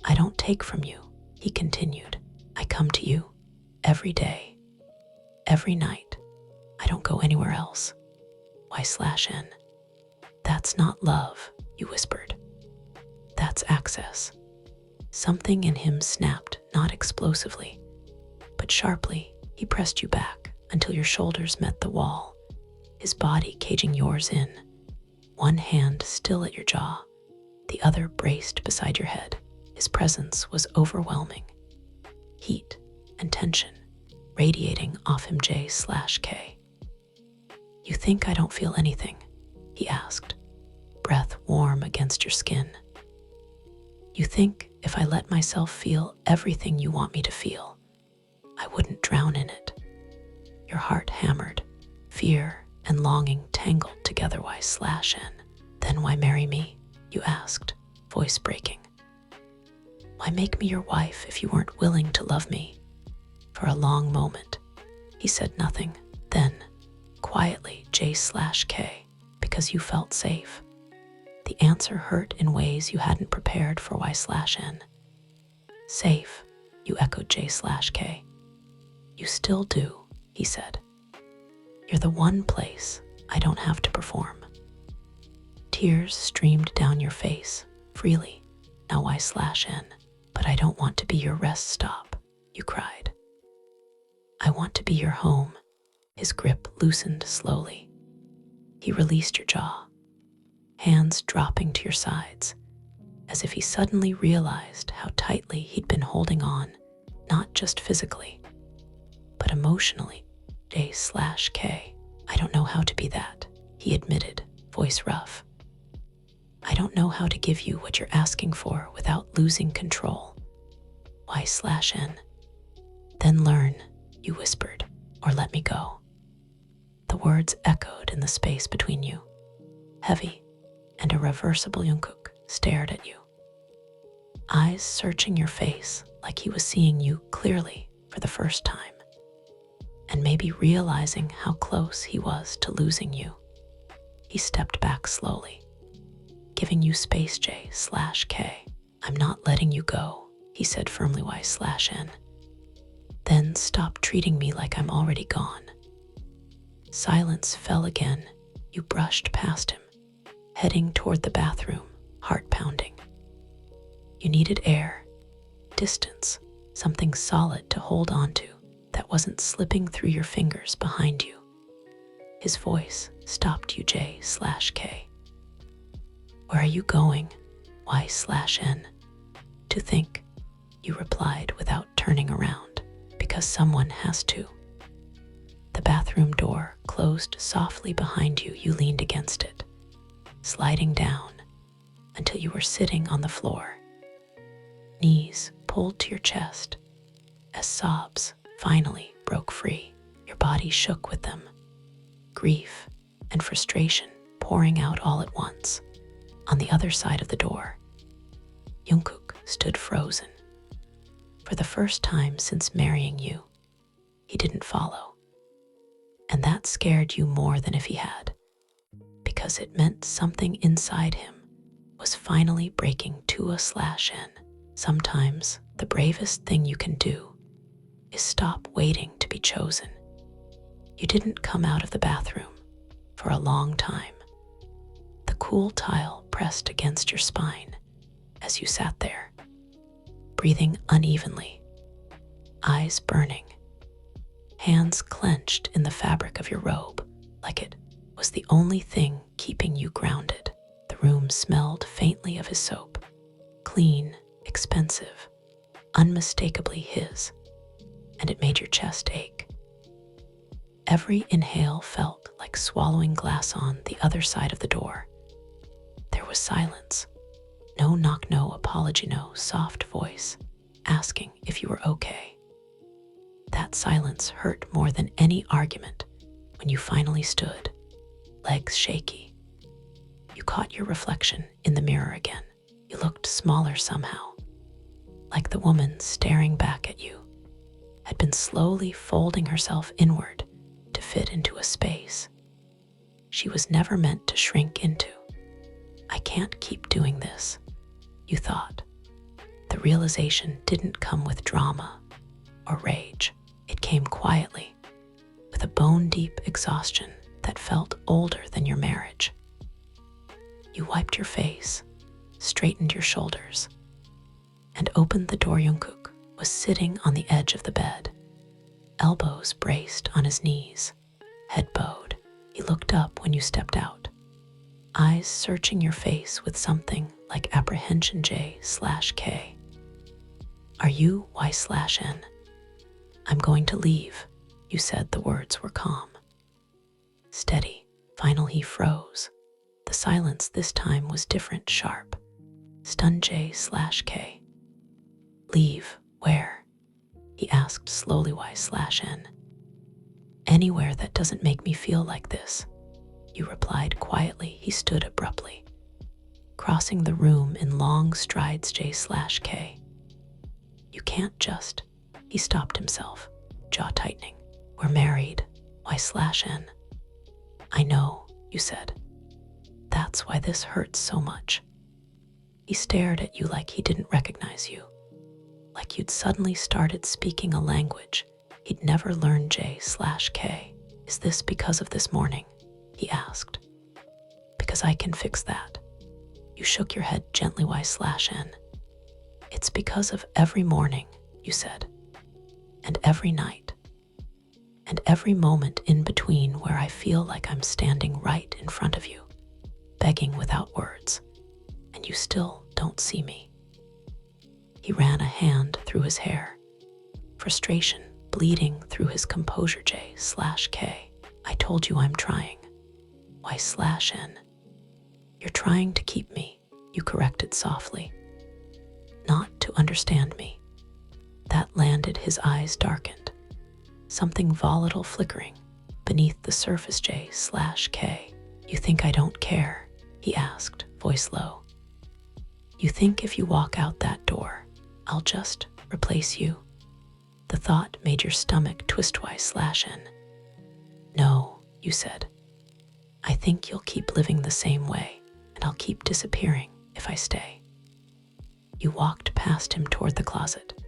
I don't take from you," he continued. "I come to you every day, every night. I don't go anywhere else. Y/N. That's not love," you whispered. "That's access." Something in him snapped, not explosively, but sharply. He pressed you back until your shoulders met the wall, his body caging yours in, one hand still at your jaw, the other braced beside your head. His presence was overwhelming. Heat and tension radiating off him. J/K. "You think I don't feel anything?" he asked, breath warm against your skin. "You think if I let myself feel everything you want me to feel, I wouldn't drown in it?" Your heart hammered, fear and longing tangled together. Y/N. "Then why marry me?" you asked, voice breaking. "Why make me your wife if you weren't willing to love me?" For a long moment, he said nothing. Then, quietly, J/K, "Because you felt safe." The answer hurt in ways you hadn't prepared for. Y/N. "Safe," you echoed. J/K. "You still do," he said. "You're the one place I don't have to perform." Tears streamed down your face, freely. "Now Y/N. But I don't want to be your rest stop," you cried. "I want to be your home." His grip loosened slowly. He released your jaw, hands dropping to your sides, as if he suddenly realized how tightly he'd been holding on, not just physically, but emotionally. J/K. "I don't know how to be that," he admitted, voice rough. "I don't know how to give you what you're asking for without losing control." Y/N. "Then learn," you whispered, "or let me go." The words echoed in the space between you, heavy, and a reversible Jungkook stared at you, eyes searching your face like he was seeing you clearly for the first time, and maybe realizing how close he was to losing you. He stepped back slowly, giving you space. J/K. "I'm not letting you go," he said firmly. Y/N. "Then stop treating me like I'm already gone." Silence fell again. You brushed past him, heading toward the bathroom, heart pounding. You needed air, distance, something solid to hold on to that wasn't slipping through your fingers behind you. His voice stopped you. J/K. "Where are you going?" Y/N. "To think," you replied without turning around. "Because someone has to." The bathroom door closed softly behind you. You leaned against it, sliding down until you were sitting on the floor, knees pulled to your chest as sobs finally broke free. Your body shook with them, grief and frustration pouring out all at once. On the other side of the door, Jungkook stood frozen. For the first time since marrying you, he didn't follow. And that scared you more than if he had, because it meant something inside him was finally breaking. To a/N. Sometimes the bravest thing you can do is stop waiting to be chosen. You didn't come out of the bathroom for a long time. The cool tile pressed against your spine as you sat there, breathing unevenly, eyes burning, hands clenched in the fabric of your robe like it was the only thing keeping you grounded. The room smelled faintly of his soap, clean, expensive, unmistakably his, and it made your chest ache. Every inhale felt like swallowing glass. On the other side of the door, there was silence. No knock, no apology, no soft voice asking if you were okay. That silence hurt more than any argument when you finally stood, legs shaky. You caught your reflection in the mirror again. You looked smaller somehow, like the woman staring back at you had been slowly folding herself inward to fit into a space she was never meant to shrink into. I can't keep doing this, you thought. The realization didn't come with drama or rage. It came quietly, with a bone-deep exhaustion that felt older than your marriage. You wiped your face, straightened your shoulders, and opened the door. Jungkook was sitting on the edge of the bed, elbows braced on his knees, head bowed. He looked up when you stepped out, eyes searching your face with something like apprehension. J/K. Are you Y/N? I'm going to leave, you said. The words were calm, steady. Finally he froze. The silence this time was different, sharp. Stunned. J/K. Leave where? He asked slowly. Y/N. Anywhere that doesn't make me feel like this, you replied quietly. He stood abruptly, crossing the room in long strides. J/K. You can't just. He stopped himself, jaw tightening. We're married. Y/N. I know, you said. That's why this hurts so much. He stared at you like he didn't recognize you, like you'd suddenly started speaking a language he'd never learned. J/K. Is this because of this morning? He asked. Because I can fix that. You shook your head gently. Y/N. It's because of every morning, you said, and every night, and every moment in between where I feel like I'm standing right in front of you, begging without words, and you still don't see me. He ran a hand through his hair, frustration bleeding through his composure. J/K. I told you I'm trying. Y/N. You're trying to keep me, you corrected softly. Not to understand me. That landed. His eyes darkened, something volatile flickering beneath the surface. J/K. You think I don't care? He asked, voice low. You think if you walk out that door, I'll just replace you? The thought made your stomach twist. Y/N. No, you said. I think you'll keep living the same way, and I'll keep disappearing if I stay. You walked past him toward the closet,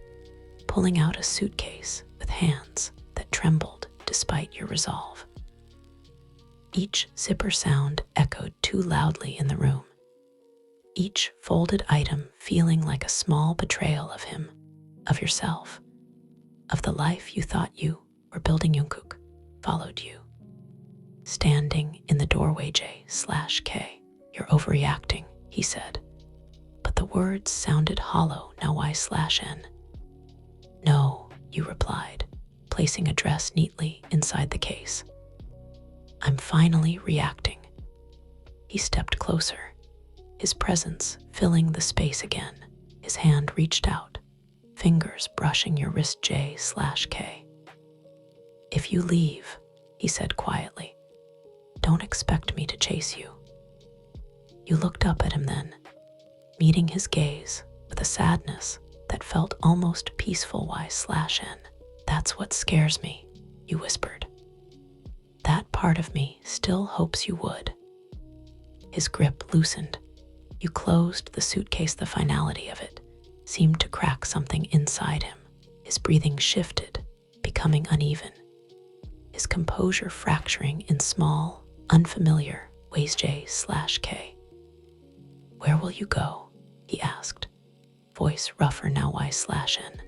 pulling out a suitcase with hands that trembled despite your resolve. Each zipper sound echoed too loudly in the room, each folded item feeling like a small betrayal of him, of yourself, of the life you thought you were building. Jungkook followed you, standing in the doorway. J/K. You're overreacting, he said, but the words sounded hollow now. Y/N. No, you replied, placing a dress neatly inside the case. I'm finally reacting. He stepped closer, his presence filling the space again. His hand reached out, fingers brushing your wrist. J/K. If you leave, he said quietly, don't expect me to chase you. You looked up at him then, meeting his gaze with a sadness that felt almost peaceful. Y/N. That's what scares me, you whispered. That part of me still hopes you would. His grip loosened. You closed the suitcase. The finality of it seemed to crack something inside him. His breathing shifted, becoming uneven, his composure fracturing in small, unfamiliar ways. J/K. Where will you go? He asked, voice rougher now. Y/N.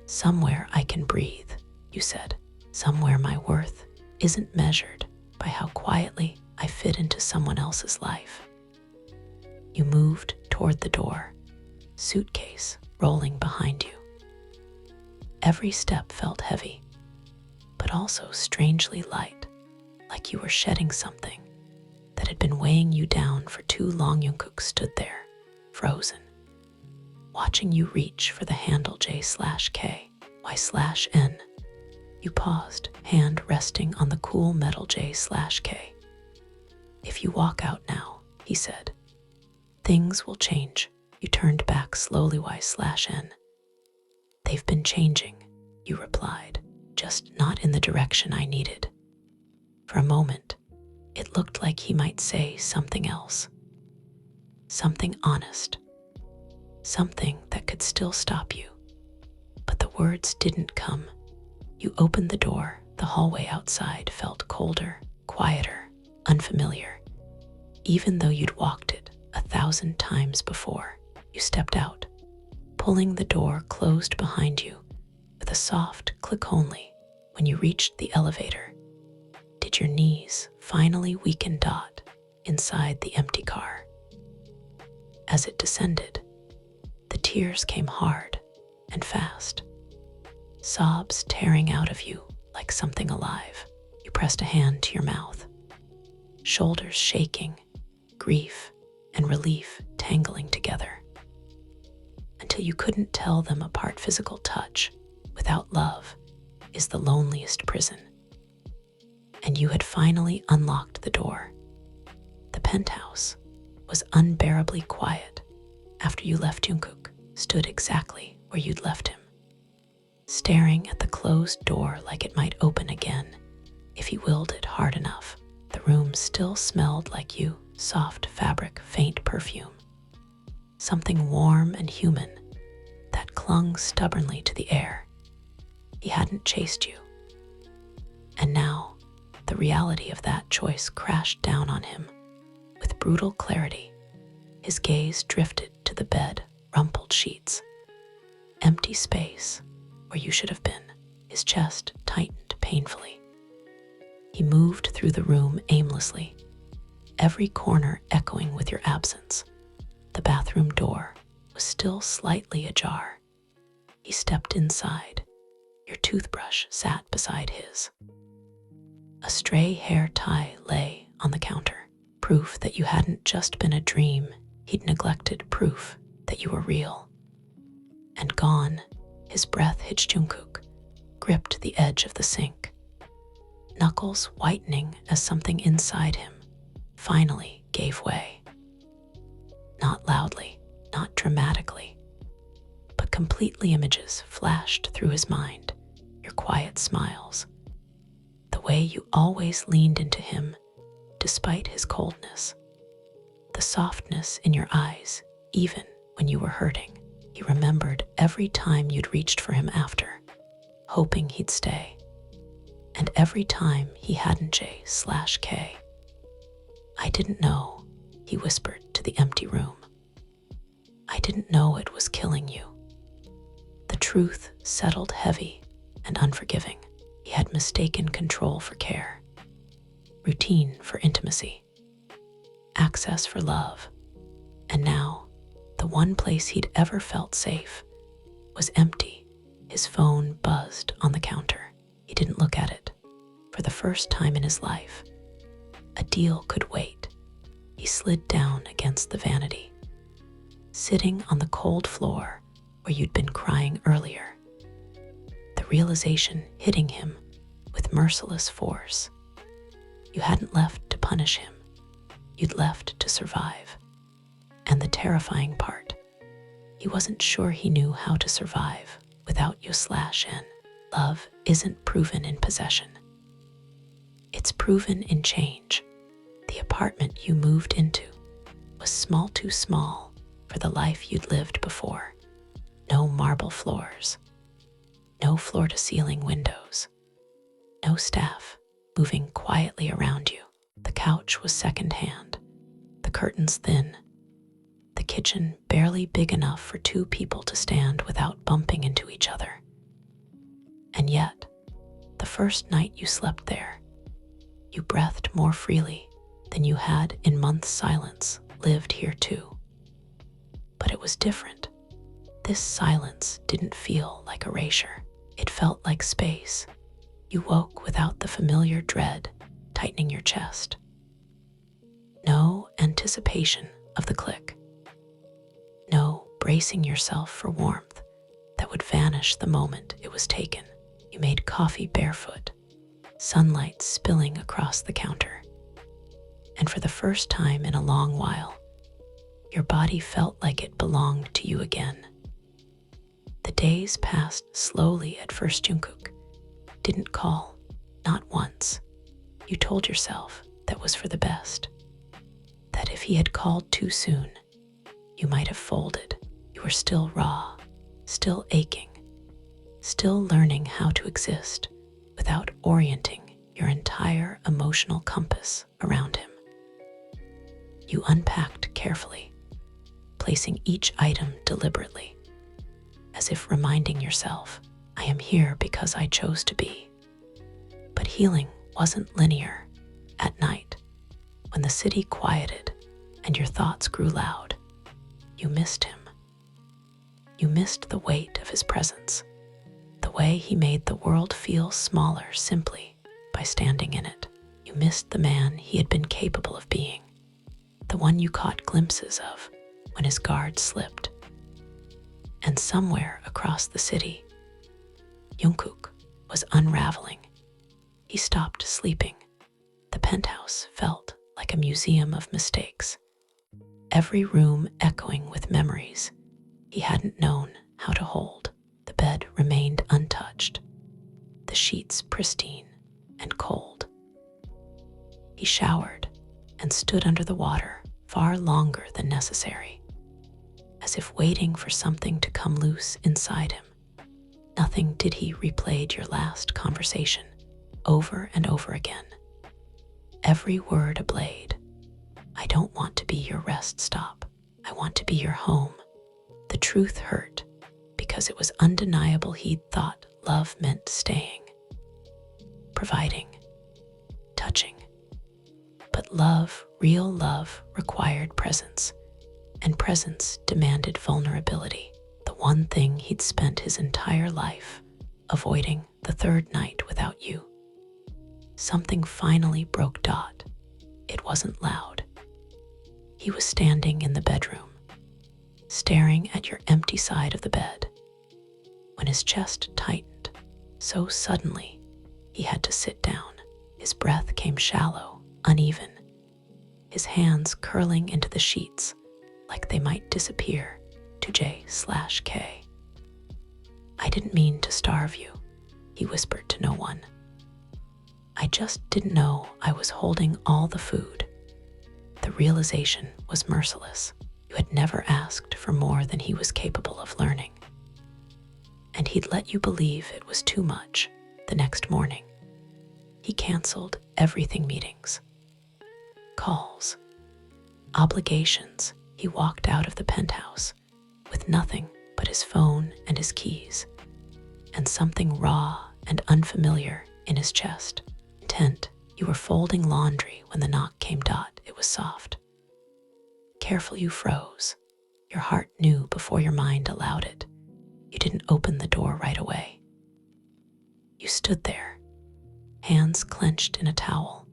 Somewhere I can breathe, you said. Somewhere my worth isn't measured by how quietly I fit into someone else's life. You moved toward the door, suitcase rolling behind you. Every step felt heavy, but also strangely light, like you were shedding something that had been weighing you down for too long. Jungkook stood there, frozen, watching you reach for the handle. J/K. Y/N. You paused, hand resting on the cool metal J/K. "If you walk out now," he said, "things will change." You turned back slowly Y/N. "They've been changing," you replied, "just not in the direction I needed." For a moment, it looked like he might say something else. Something honest. Something that could still stop you. But the words didn't come. You opened the door. The hallway outside felt colder, quieter, unfamiliar. Even though you'd walked it 1,000 times before, you stepped out, pulling the door closed behind you with a soft click only. When you reached the elevator, did your knees finally weaken inside the empty car? As it descended, the tears came hard and fast, sobs tearing out of you like something alive. You pressed a hand to your mouth, shoulders shaking, grief and relief tangling together, until you couldn't tell them apart. Physical touch without love is the loneliest prison. And you had finally unlocked the door. The penthouse was unbearably quiet after you left. Jungkook stood exactly where you'd left him, staring at the closed door like it might open again if he willed it hard enough. The room still smelled like you, soft fabric, faint perfume, something warm and human that clung stubbornly to the air. He hadn't chased you. And now, the reality of that choice crashed down on him with brutal clarity. His gaze drifted to the bed, rumpled sheets, empty space where you should have been. His chest tightened painfully. He moved through the room aimlessly, every corner echoing with your absence. The bathroom door was still slightly ajar. He stepped inside. Your toothbrush sat beside his. A stray hair tie lay on the counter, proof that you hadn't just been a dream he'd neglected, proof that you were real. And gone, his breath hit. Jungkook gripped the edge of the sink, knuckles whitening as something inside him finally gave way. Not loudly, not dramatically, but completely. Images flashed through his mind, your quiet smiles, the way you always leaned into him despite his coldness, the softness in your eyes even when you were hurting. He remembered every time you'd reached for him after, hoping he'd stay, and every time he hadn't. J/K. "I didn't know," he whispered to the empty room. "I didn't know it was killing you." The truth settled heavy and unforgiving. He had mistaken control for care, routine for intimacy, access for love, and now the one place he'd ever felt safe was empty. His phone buzzed on the counter. He didn't look at it. For the first time in his life, a deal could wait. He slid down against the vanity, sitting on the cold floor where you'd been crying earlier, the realization hitting him with merciless force. You hadn't left to punish him. You'd left to survive. And the terrifying part, he wasn't sure he knew how to survive without you/N. Love isn't proven in possession. It's proven in change. The apartment you moved into was too small for the life you'd lived before. No marble floors, no floor-to-ceiling windows, no staff moving quietly around you. The couch was secondhand, the curtains thin, the kitchen barely big enough for 2 people to stand without bumping into each other. And yet, the first night you slept there, you breathed more freely than you had in months. Silence lived here too. But it was different. This silence didn't feel like erasure. It felt like space. You woke without the familiar dread tightening your chest. No anticipation of the click. No bracing yourself for warmth that would vanish the moment it was taken. You You made coffee barefoot, sunlight spilling across the counter. And for the first time in a long while, your body felt like it belonged to you again. The days passed slowly at first. Jungkook didn't call, not once. You told yourself that was for the best. That if he had called too soon, you might have folded. You were still raw, still aching, still learning how to exist without orienting your entire emotional compass around him. You unpacked carefully, placing each item deliberately, as if reminding yourself, I am here because I chose to be. But healing wasn't linear. At night, when the city quieted and your thoughts grew loud, you missed him. You missed the weight of his presence, the way he made the world feel smaller simply by standing in it. You missed the man he had been capable of being, the one you caught glimpses of when his guard slipped. And somewhere across the city, Jungkook was unraveling. He stopped sleeping. The penthouse felt like a museum of mistakes, every room echoing with memories he hadn't known how to hold. The bed remained untouched, the sheets pristine and cold. He showered and stood under the water far longer than necessary, as if waiting for something to come loose inside him. Nothing did. He replayed your last conversation over and over again, every word a blade. I don't want to be your rest stop. I want to be your home. The truth hurt because it was undeniable. He'd thought love meant staying, providing, touching. But love, real love, required presence, and presence demanded vulnerability. The one thing he'd spent his entire life avoiding. The third night without you, something finally broke. It wasn't loud. He was standing in the bedroom, staring at your empty side of the bed, when his chest tightened so suddenly he had to sit down. His breath came shallow, uneven, his hands curling into the sheets like they might disappear to J/K. I didn't mean to starve you, he whispered to no one. I just didn't know I was holding all the food. The realization was merciless. You had never asked for more than he was capable of learning. And he'd let you believe it was too much. The next morning, he canceled everything: meetings, calls, obligations. He walked out of the penthouse with nothing but his phone and his keys, and something raw and unfamiliar in his chest. Intent. You were folding laundry when the knock came. It was soft. Careful. You froze. Your heart knew before your mind allowed it. You didn't open the door right away. You stood there, hands clenched in a towel,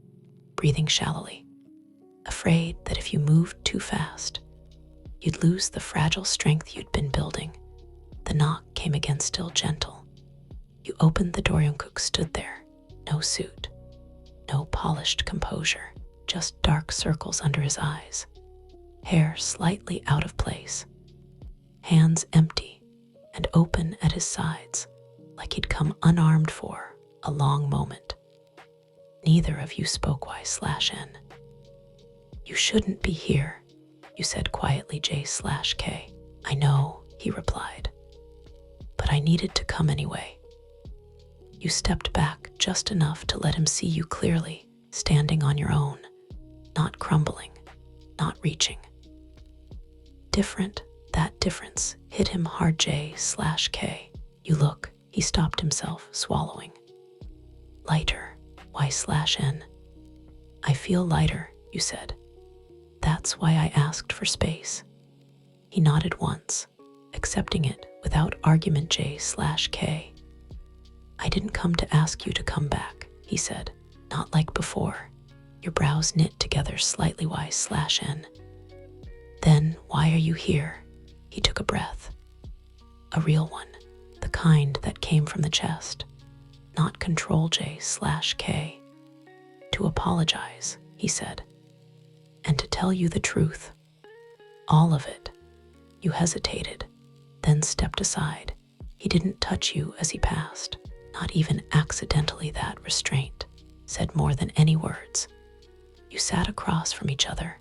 breathing shallowly, afraid that if you moved too fast, you'd lose the fragile strength you'd been building. The knock came again, still gentle. You opened the door. Jungkook stood there, no suit, no polished composure, just dark circles under his eyes, hair slightly out of place, hands empty and open at his sides, like he'd come unarmed for a long moment. Neither of you spoke. Y/N. You shouldn't be here, you said quietly. J/K. I know, he replied, but I needed to come anyway. You stepped back just enough to let him see you clearly, standing on your own, not crumbling, not reaching. Different. That difference hit him hard. J/K. You look. He stopped himself, swallowing. Lighter. Y/N. I feel lighter, you said. That's why I asked for space. He nodded once, accepting it without argument. J/K. I didn't come to ask you to come back, he said, not like before. Your brows knit together slightly. Y/N. Then why are you here? He took a breath. A real one, the kind that came from the chest. not control J/K. To apologize, he said, and to tell you the truth. All of it. You hesitated, then stepped aside. He didn't touch you as he passed, not even accidentally. That restraint said more than any words. You sat across from each other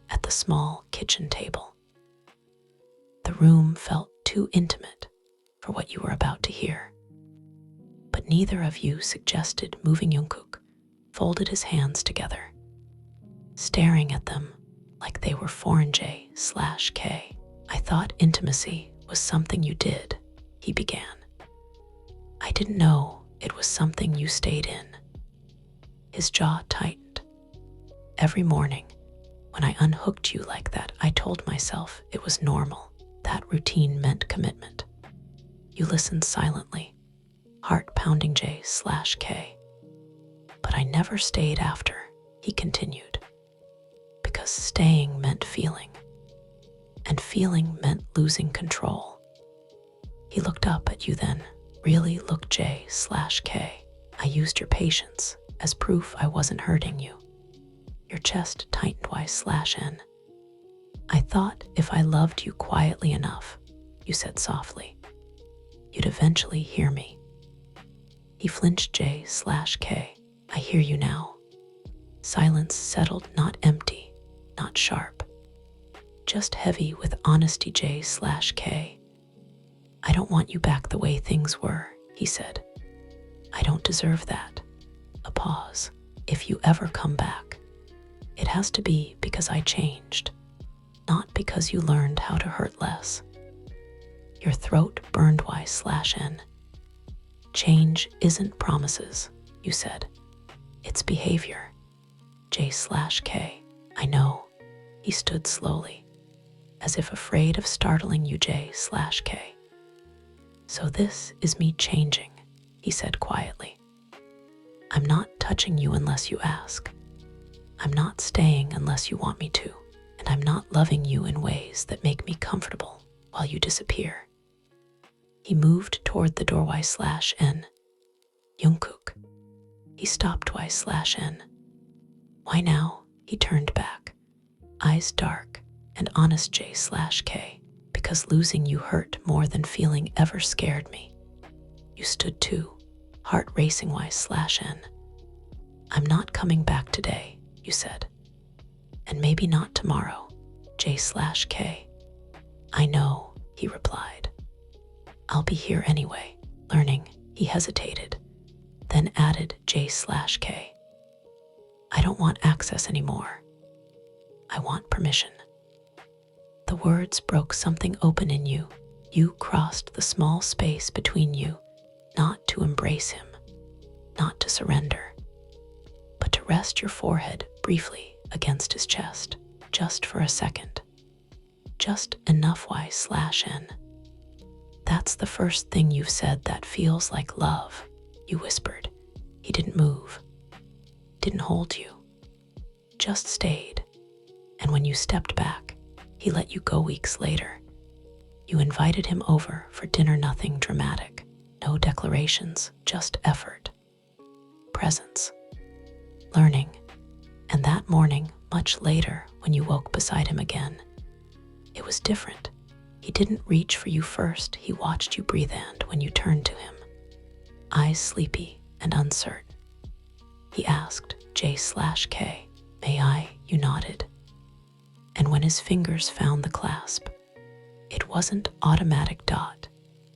at the small kitchen table. The room felt too intimate for what you were about to hear. But neither of you suggested moving. Jungkook folded his hands together, staring at them like they were foreign. J/K. I thought intimacy was something you did, he began. I didn't know it was something you stayed in. His jaw tightened. Every morning, when I unhooked you like that, I told myself it was normal. That routine meant commitment. You listened silently, heart pounding. J/K. But I never stayed after, he continued, because staying meant feeling, and feeling meant losing control. He looked up at you then, really looked. J/K. I used your patience as proof I wasn't hurting you. Your chest tightened. Y/N. I thought if I loved you quietly enough, you said softly, you'd eventually hear me. He flinched. J/K. I hear you now. Silence settled, not empty, not sharp, just heavy with honesty. J/K. I don't want you back the way things were, he said. I don't deserve that. A pause. If you ever come back, it has to be because I changed, not because you learned how to hurt less. Your throat burned. Y/N. Change isn't promises, you said. It's behavior. J/K. I know. He stood slowly, as if afraid of startling you. J/K. So this is me changing, he said quietly. I'm not touching you unless you ask. I'm not staying unless you want me to. And I'm not loving you in ways that make me comfortable while you disappear. He moved toward the door. Y/N. Jungkook. He stopped. Y/N. Why now? He turned back, eyes dark and honest. J/K. Because losing you hurt more than feeling ever scared me. You stood too, heart racing. Y/N. I'm not coming back today, you said. And maybe not tomorrow. J/K. I know, he replied. I'll be here anyway, learning. He hesitated, then added. J/K. I don't want access anymore. I want permission. The words broke something open in you. You crossed the small space between you, not to embrace him, not to surrender, but to rest your forehead briefly against his chest, just for a second. Just enough. Y/N. That's the first thing you've said that feels like love, you whispered. He didn't move, didn't hold you, just stayed. And when you stepped back, he let you go. Weeks later, you invited him over for dinner. Nothing dramatic, no declarations, just effort, presence, learning. And that morning, much later, when you woke beside him again, it was different. He didn't reach for you first, he watched you breathe, and when you turned to him, eyes sleepy and uncertain, he asked, J/K, may I? You nodded. And when his fingers found the clasp, it wasn't automatic.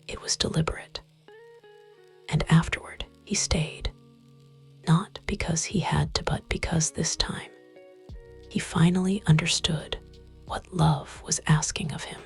It was deliberate. And afterward, he stayed. Not because he had to, but because this time, he finally understood what love was asking of him.